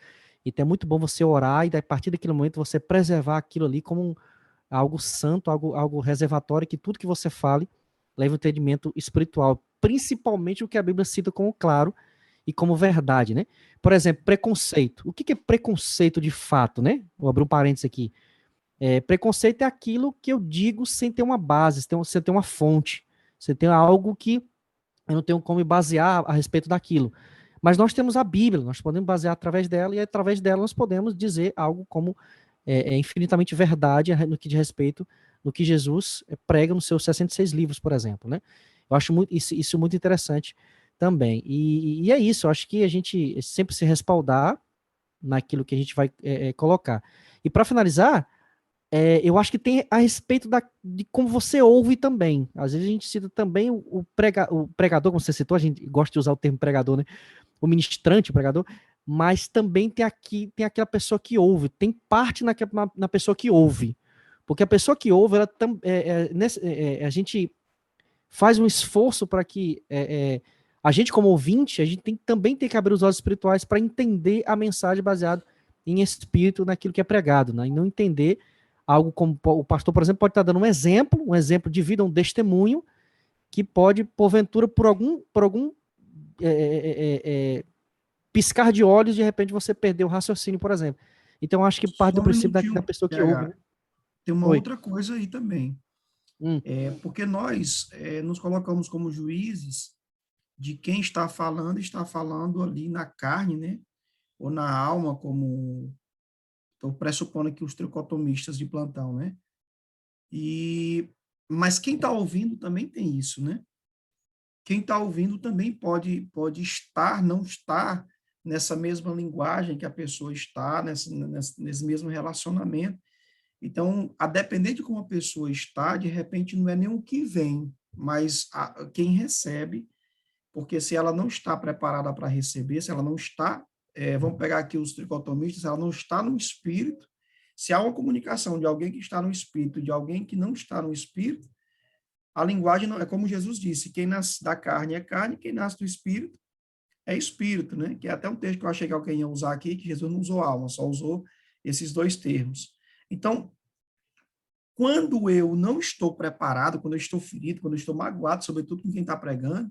Então é muito bom você orar e a partir daquele momento você preservar aquilo ali como algo santo, algo reservatório, que tudo que você fale leve um entendimento espiritual, principalmente o que a Bíblia cita como claro e como verdade, né? Por exemplo, preconceito. O que é preconceito de fato, né? Vou abrir um parênteses aqui. Preconceito é aquilo que eu digo sem ter uma base, sem ter uma fonte. Você tem algo que eu não tenho como me basear a respeito daquilo. Mas nós temos a Bíblia, nós podemos basear através dela, e através dela nós podemos dizer algo como infinitamente verdade no que diz respeito no que Jesus prega nos seus 66 livros, por exemplo, né? Eu acho isso muito interessante também. E é isso, eu acho que a gente sempre se respaldar naquilo que a gente vai colocar. E para finalizar, eu acho que tem a respeito de como você ouve também. Às vezes a gente cita também o pregador, como você citou, a gente gosta de usar o termo pregador, né? O ministrante, o pregador, mas também tem aquela pessoa que ouve, tem parte na pessoa que ouve. Porque a pessoa que ouve, a gente faz um esforço para que a gente, como ouvinte, a gente também tem que abrir os olhos espirituais para entender a mensagem baseada em espírito naquilo que é pregado, né? E não entender algo como o pastor, por exemplo, pode estar dando um exemplo de vida, um testemunho, que pode, porventura, por algum piscar de olhos, de repente você perdeu o raciocínio, por exemplo. Então, acho que parte do Só um princípio da minutinho, pessoa que ouve, né? PH. Tem uma Oi. outra coisa aí também. Porque nós nos colocamos como juízes de quem está falando ali na carne, né? Ou na alma, como estou pressupondo aqui os tricotomistas de plantão, né? Mas quem está ouvindo também tem isso, né? Quem está ouvindo também pode estar, não estar nessa mesma linguagem que a pessoa está, nesse mesmo relacionamento. Então, a depender de como a pessoa está, de repente não é nem o que vem, mas quem recebe porque se ela não está preparada para receber, se ela não está, vamos pegar aqui os tricotomistas, se ela não está no espírito, se há uma comunicação de alguém que está no espírito e de alguém que não está no espírito, a linguagem não é como Jesus disse, quem nasce da carne é carne, quem nasce do espírito é espírito, né? Que é até um texto que eu achei que alguém ia usar aqui, que Jesus não usou alma, só usou esses dois termos. Então, quando eu não estou preparado, quando eu estou ferido, quando eu estou magoado, sobretudo com quem está pregando,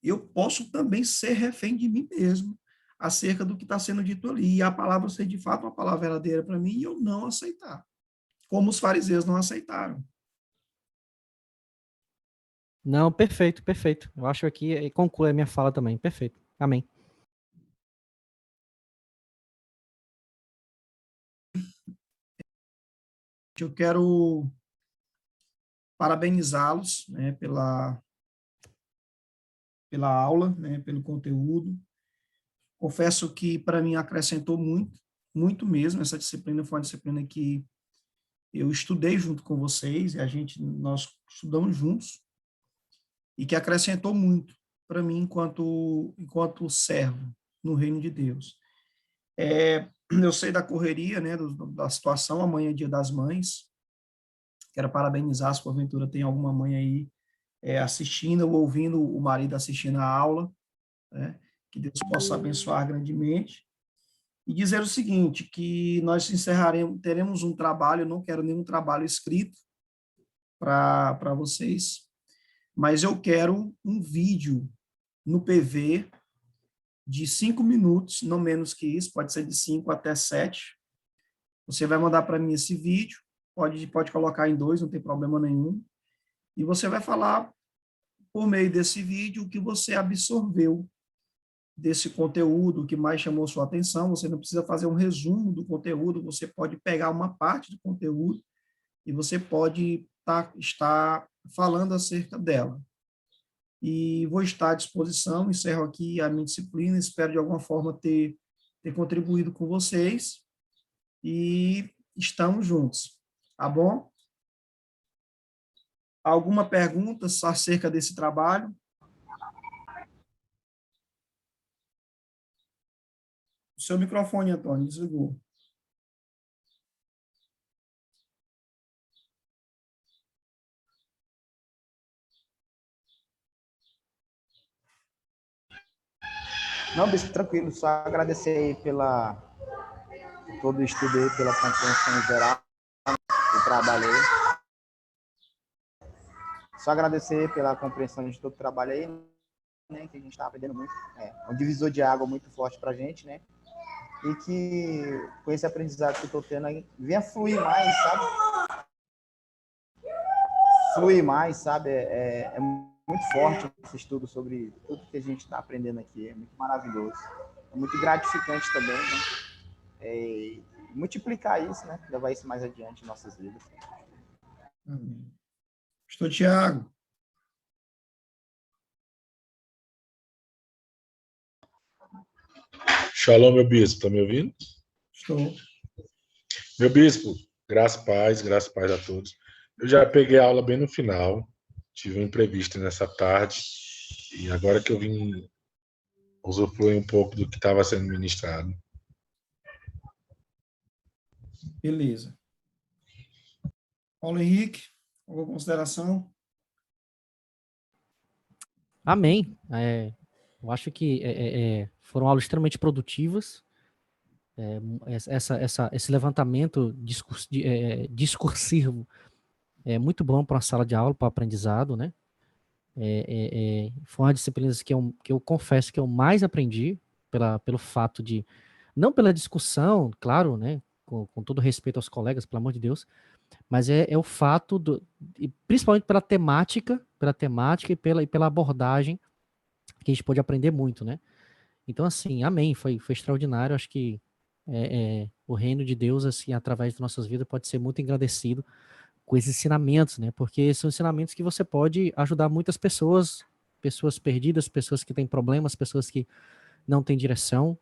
eu posso também ser refém de mim mesmo, acerca do que está sendo dito ali, e a palavra ser de fato uma palavra verdadeira para mim, e eu não aceitar, como os fariseus não aceitaram. Não, perfeito, perfeito. Eu acho que conclui a minha fala também. Perfeito. Amém. Eu quero parabenizá-los, né, pela aula, né, pelo conteúdo. Confesso que para mim acrescentou muito, muito mesmo. Essa disciplina foi uma disciplina que eu estudei junto com vocês e nós estudamos juntos e que acrescentou muito para mim enquanto servo no reino de Deus. Eu sei da correria, né, da situação. Amanhã é Dia das Mães. Quero parabenizar, se porventura tem alguma mãe aí assistindo ou ouvindo o marido assistindo a aula, né? Que Deus possa abençoar grandemente. E dizer o seguinte, que nós teremos um trabalho, eu não quero nenhum trabalho escrito para vocês, mas eu quero um vídeo no PV de 5 minutos, não menos que isso, pode ser de 5 até 7. Você vai mandar para mim esse vídeo, pode colocar em 2, não tem problema nenhum, e você vai falar, por meio desse vídeo, o que você absorveu desse conteúdo, o que mais chamou sua atenção. Você não precisa fazer um resumo do conteúdo, você pode pegar uma parte do conteúdo e você pode estar falando acerca dela. E vou estar à disposição, encerro aqui a minha disciplina, espero de alguma forma ter contribuído com vocês e estamos juntos, tá bom? Alguma pergunta acerca desse trabalho? O seu microfone, Antônio, desligou. Não, bispo, tranquilo, só agradecer aí por todo o estudo aí, pela compreensão geral do trabalho aí. Só agradecer pela compreensão de todo o trabalho aí, né, que a gente está aprendendo muito. É um divisor de água muito forte para a gente, né? E que com esse aprendizado que eu estou tendo aí, venha fluir mais, sabe? Fluir mais, sabe? É muito forte esse estudo sobre tudo que a gente está aprendendo aqui. É muito maravilhoso. É muito gratificante também, né? Multiplicar isso, né? Levar isso mais adiante em nossas vidas. Amém. Pastor Tiago. Shalom, meu bispo, tá me ouvindo? Estou. Meu bispo, graça e paz a todos. Eu já peguei a aula bem no final, tive um imprevisto nessa tarde, e agora que eu vim usufruir um pouco do que estava sendo ministrado. Beleza. Paulo Henrique, alguma consideração? Amém. Eu acho que foram aulas extremamente produtivas. Esse levantamento discursivo é muito bom para uma sala de aula, para o aprendizado, né? Foi uma disciplina que eu confesso que eu mais aprendi pelo fato de, não pela discussão, claro, né? Com todo respeito aos colegas, pelo amor de Deus, mas é o fato, principalmente pela temática e pela abordagem, que a gente pôde aprender muito, né? Então, assim, amém, foi extraordinário. Acho que o reino de Deus, assim, através de nossas vidas, pode ser muito engrandecido com esses ensinamentos, né? Porque são ensinamentos que você pode ajudar muitas pessoas perdidas, pessoas que têm problemas, pessoas que não têm direção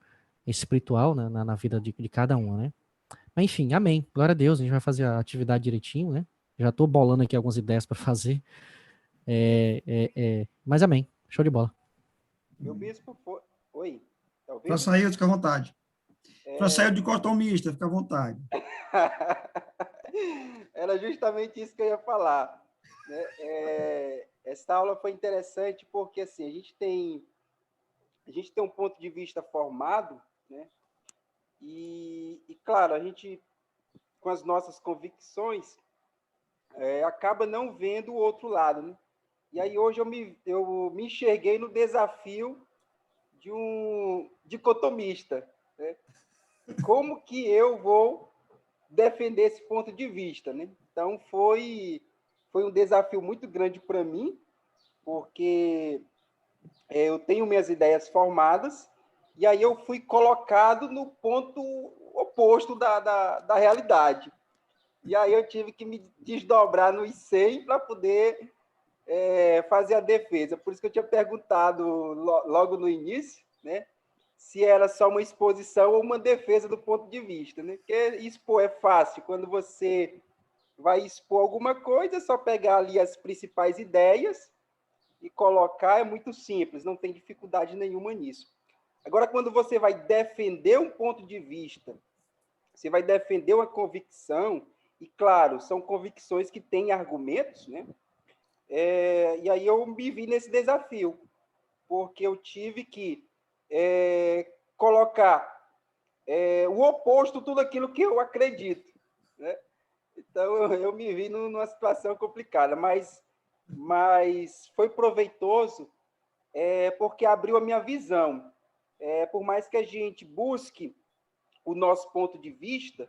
espiritual, né, na vida de cada um, né? Mas, enfim, amém. Glória a Deus, a gente vai fazer a atividade direitinho, né? Já estou bolando aqui algumas ideias para fazer. Mas amém. Show de bola. Meu bispo foi... Oi, tá ouvindo? Fransaildo, fica à vontade. Fransaildo dicotomista, fica à vontade. Era justamente isso que eu ia falar, né? Essa aula foi interessante porque assim, a gente tem um ponto de vista formado, né? E claro, a gente, com as nossas convicções, acaba não vendo o outro lado, né? E aí hoje eu me enxerguei no desafio de um dicotomista, né? Como que eu vou defender esse ponto de vista, né? Então foi um desafio muito grande para mim, porque eu tenho minhas ideias formadas e aí eu fui colocado no ponto oposto da realidade. E aí eu tive que me desdobrar nos 100 para poder fazer a defesa. Por isso que eu tinha perguntado logo no início, né, se era só uma exposição ou uma defesa do ponto de vista, né? Porque expor é fácil. Quando você vai expor alguma coisa, é só pegar ali as principais ideias e colocar, é muito simples, não tem dificuldade nenhuma nisso. Agora, quando você vai defender um ponto de vista, você vai defender uma convicção, e claro, são convicções que têm argumentos, né? E aí eu me vi nesse desafio, porque eu tive que colocar o oposto, tudo aquilo que eu acredito, né? Então eu me vi numa situação complicada, mas foi proveitoso porque abriu a minha visão. Por mais que a gente busque o nosso ponto de vista,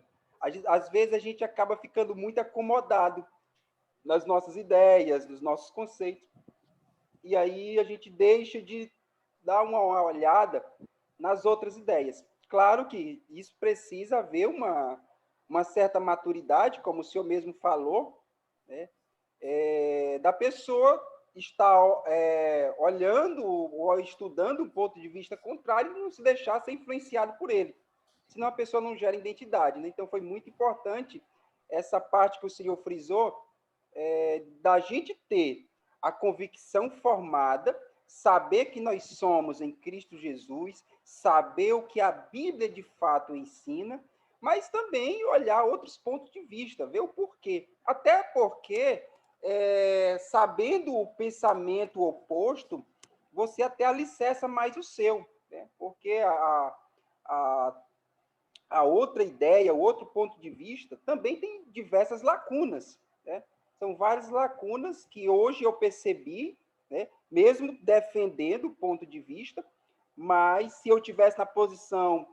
às vezes a gente acaba ficando muito acomodado nas nossas ideias, nos nossos conceitos. E aí a gente deixa de dar uma olhada nas outras ideias. Claro que isso precisa haver uma certa maturidade, como o senhor mesmo falou, né? Da pessoa estar olhando ou estudando um ponto de vista contrário e não se deixar ser influenciado por ele. Senão a pessoa não gera identidade, né? Então foi muito importante essa parte que o senhor frisou, da gente ter a convicção formada, saber que nós somos em Cristo Jesus, saber o que a Bíblia de fato ensina, mas também olhar outros pontos de vista, ver o porquê. Até porque, sabendo o pensamento oposto, você até alicerça mais o seu, né? Porque a outra ideia, o outro ponto de vista, também tem diversas lacunas, né? São várias lacunas que hoje eu percebi, né, mesmo defendendo o ponto de vista, mas se eu tivesse na posição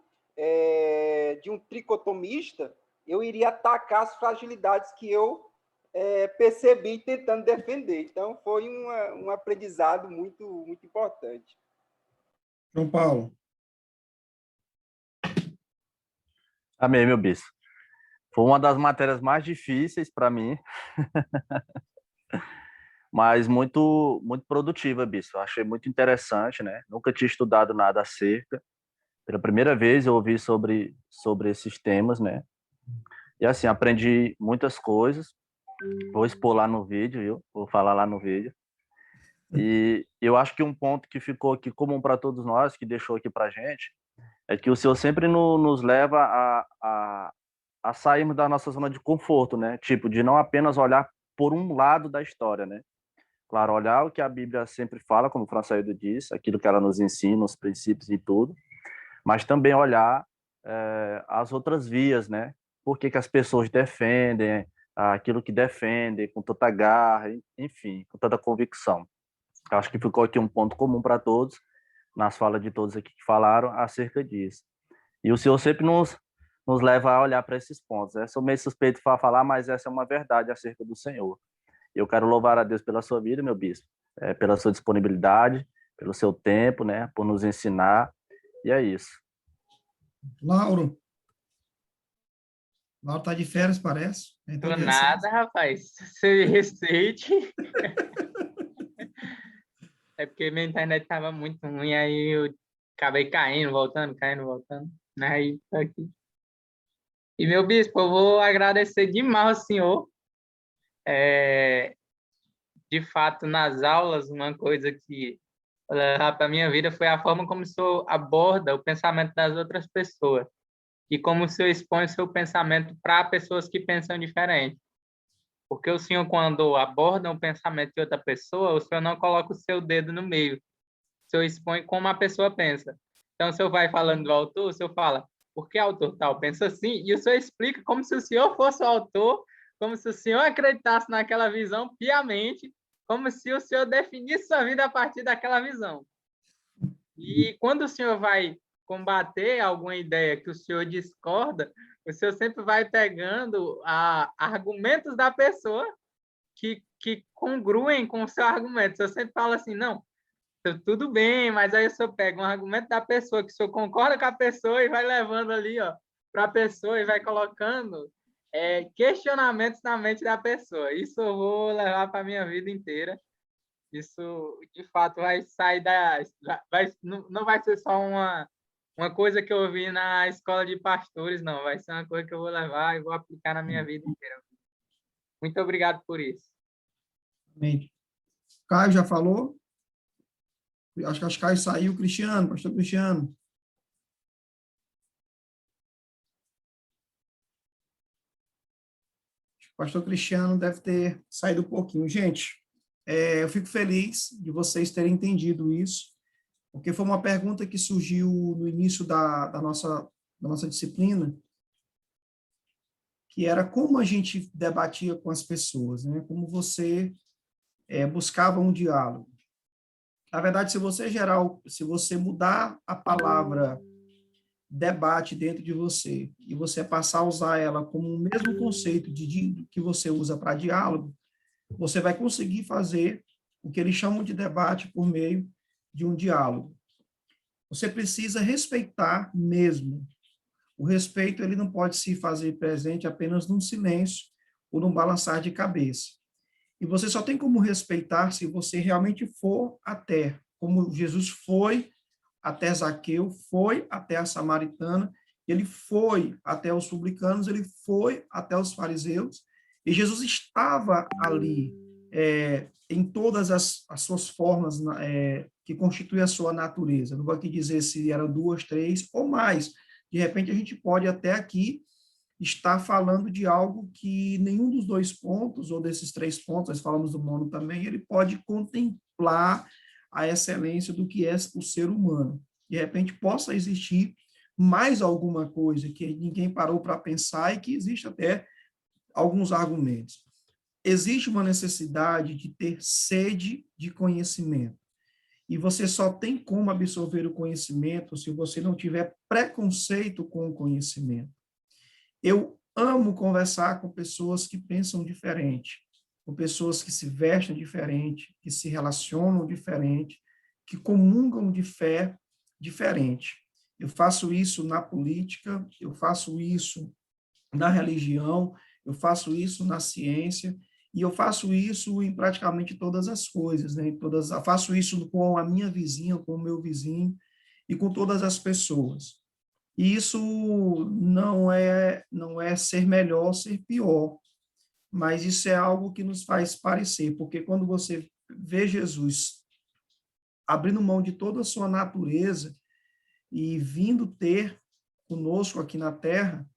de um tricotomista, eu iria atacar as fragilidades que eu percebi tentando defender. Então, foi um aprendizado muito, muito importante. João Paulo. Amém, meu bispo. Foi uma das matérias mais difíceis para mim, mas muito muito produtiva, bispo. Achei muito interessante, né? Nunca tinha estudado nada acerca. Pela primeira vez eu ouvi sobre esses temas, né? E assim, aprendi muitas coisas. Vou expor lá no vídeo, viu? Vou falar lá no vídeo. E eu acho que um ponto que ficou aqui comum para todos nós, que deixou aqui para a gente, é que o Senhor sempre nos leva a sairmos da nossa zona de conforto, né? Tipo, de não apenas olhar por um lado da história, né? Claro, olhar o que a Bíblia sempre fala, como o Fransaildo disse, aquilo que ela nos ensina, os princípios e tudo, mas também olhar as outras vias, né? Por que as pessoas defendem aquilo que defendem com tanta garra, enfim, com tanta convicção. Acho que ficou aqui um ponto comum para todos, nas falas de todos aqui que falaram acerca disso. E o Senhor sempre nos leva a olhar para esses pontos. Sou meio suspeito para falar, mas essa é uma verdade acerca do Senhor. Eu quero louvar a Deus pela sua vida, meu bispo, pela sua disponibilidade, pelo seu tempo, né, por nos ensinar, e é isso. Lauro. Lauro está de férias, parece. Tô nada, rapaz. Você respeite. É porque minha internet estava muito ruim, aí eu acabei caindo, voltando. Aí tô aqui. E, meu bispo, eu vou agradecer demais ao senhor. De fato, nas aulas, uma coisa que levar para a minha vida foi a forma como o senhor aborda o pensamento das outras pessoas e como o senhor expõe o seu pensamento para pessoas que pensam diferente. Porque o senhor, quando aborda um pensamento de outra pessoa, o senhor não coloca o seu dedo no meio. O senhor expõe como a pessoa pensa. Então, o senhor vai falando do autor, o senhor fala, por que o autor tal pensa assim? E o senhor explica como se o senhor fosse o autor, como se o senhor acreditasse naquela visão piamente, como se o senhor definisse sua vida a partir daquela visão. E quando o senhor vai combater alguma ideia que o senhor discorda, o senhor sempre vai pegando argumentos da pessoa que congruem com o seu argumento. O senhor sempre fala assim, não, tudo bem, mas aí o senhor pega um argumento da pessoa, que o senhor concorda com a pessoa e vai levando ali para a pessoa e vai colocando questionamentos na mente da pessoa. Isso eu vou levar para a minha vida inteira. Isso, de fato, vai sair não vai ser só uma coisa que eu vi na escola de pastores, não. Vai ser uma coisa que eu vou levar e vou aplicar na minha vida inteira. Muito obrigado por isso. Amém. Caio já falou? Acho que Caio saiu. Cristiano, pastor Cristiano. O pastor Cristiano deve ter saído um pouquinho. Gente, eu fico feliz de vocês terem entendido isso, porque foi uma pergunta que surgiu no início da nossa disciplina, que era como a gente debatia com as pessoas, né? Como você buscava um diálogo. Na verdade, se você mudar a palavra debate dentro de você e você passar a usar ela como o mesmo conceito que você usa para diálogo, você vai conseguir fazer o que eles chamam de debate por meio de um diálogo. Você precisa respeitar mesmo. O respeito ele não pode se fazer presente apenas num silêncio ou num balançar de cabeça. E você só tem como respeitar se você realmente for até, como Jesus foi até Zaqueu, foi até a samaritana, ele foi até os publicanos, ele foi até os fariseus, e Jesus estava ali em todas as suas formas que constituem a sua natureza. Não vou aqui dizer se eram 2, 3 ou mais. De repente, a gente pode até aqui estar falando de algo que nenhum dos 2 pontos, ou desses 3 pontos, nós falamos do mono também, ele pode contemplar a excelência do que é o ser humano. De repente, possa existir mais alguma coisa que ninguém parou para pensar e que existe até alguns argumentos. Existe uma necessidade de ter sede de conhecimento. E você só tem como absorver o conhecimento se você não tiver preconceito com o conhecimento. Eu amo conversar com pessoas que pensam diferente, com pessoas que se vestem diferente, que se relacionam diferente, que comungam de fé diferente. Eu faço isso na política, eu faço isso na religião, eu faço isso na ciência, e eu faço isso em praticamente todas as coisas, né? Eu faço isso com a minha vizinha, com o meu vizinho e com todas as pessoas. E isso não é ser melhor, ser pior, mas isso é algo que nos faz parecer, porque quando você vê Jesus abrindo mão de toda a sua natureza e vindo ter conosco aqui na Terra,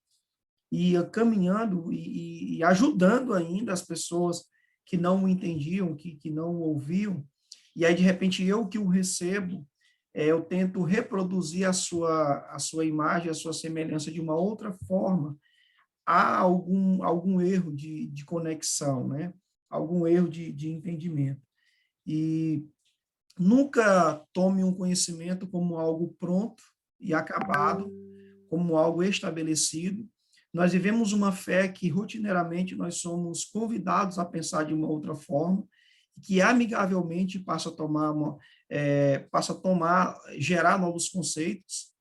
e caminhando e ajudando ainda as pessoas que não o entendiam, que não o ouviam, e aí, de repente, eu que o recebo, eu tento reproduzir a sua imagem, a sua semelhança de uma outra forma, há algum erro de conexão, né? Algum erro de entendimento. E nunca tome um conhecimento como algo pronto e acabado, como algo estabelecido. Nós vivemos uma fé que, rotineiramente, nós somos convidados a pensar de uma outra forma, que amigavelmente passa a gerar novos conceitos.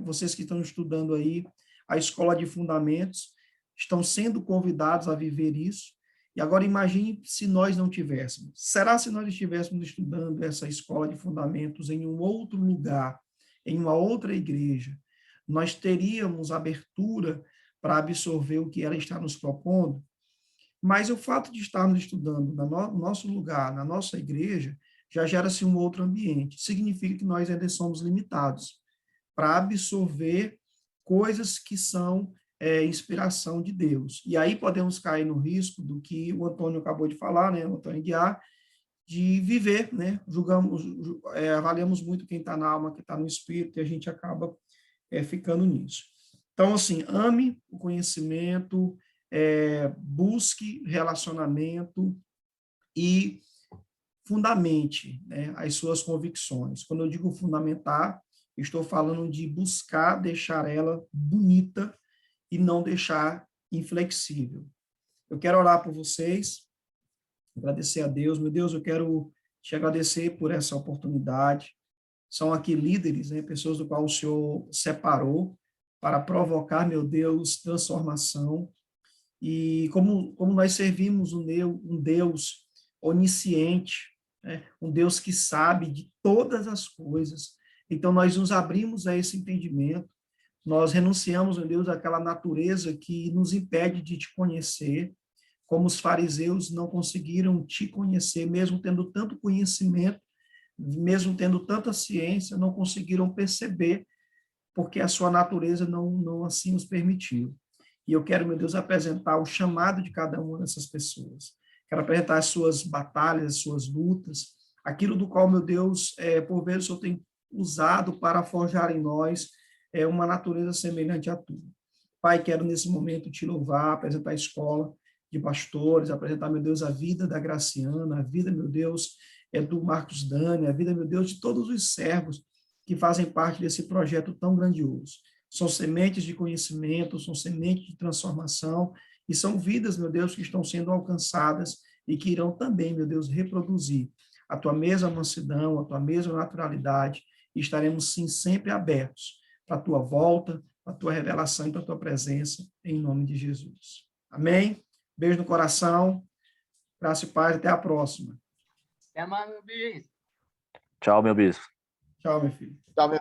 Vocês que estão estudando aí a escola de fundamentos, estão sendo convidados a viver isso. E agora imagine se nós não tivéssemos. Será se nós estivéssemos estudando essa escola de fundamentos em um outro lugar, em uma outra igreja, nós teríamos abertura para absorver o que ela está nos propondo? Mas o fato de estarmos estudando no nosso lugar, na nossa igreja, já gera-se um outro ambiente. Significa que nós ainda somos limitados para absorver coisas que são inspiração de Deus. E aí podemos cair no risco do que o Antônio acabou de falar, né, o Antônio Guiar, de viver, né, avaliamos muito quem está na alma, quem está no espírito, e a gente acaba ficando nisso. Então, assim, ame o conhecimento, busque relacionamento e fundamente, né, as suas convicções. Quando eu digo fundamentar, estou falando de buscar deixar ela bonita e não deixar inflexível. Eu quero orar por vocês, agradecer a Deus. Meu Deus, eu quero te agradecer por essa oportunidade. São aqui líderes, né, pessoas do qual o Senhor separou para provocar, meu Deus, transformação. E como nós servimos um Deus onisciente, né, um Deus que sabe de todas as coisas, então nós nos abrimos a esse entendimento, nós renunciamos, meu Deus, àquela natureza que nos impede de te conhecer, como os fariseus não conseguiram te conhecer, mesmo tendo tanto conhecimento, mesmo tendo tanta ciência, não conseguiram perceber, porque a sua natureza não assim os permitiu. E eu quero, meu Deus, apresentar o chamado de cada uma dessas pessoas. Quero apresentar as suas batalhas, as suas lutas, aquilo do qual, meu Deus, por vezes o Senhor tem usado para forjar em nós uma natureza semelhante à tua. Pai, quero nesse momento te louvar, apresentar a escola de pastores, apresentar, meu Deus, a vida da Graciana, a vida, meu Deus, do Marcos Dani, a vida, meu Deus, de todos os servos que fazem parte desse projeto tão grandioso. São sementes de conhecimento, são sementes de transformação, e são vidas, meu Deus, que estão sendo alcançadas e que irão também, meu Deus, reproduzir a tua mesma mansidão, a tua mesma naturalidade, e estaremos, sim, sempre abertos para a tua volta, para a tua revelação e para a tua presença, em nome de Jesus. Amém? Beijo no coração, graça e paz, até a próxima. Até mais, meu bispo. Tchau, meu bispo. Tchau, meu filho. Tchau, meu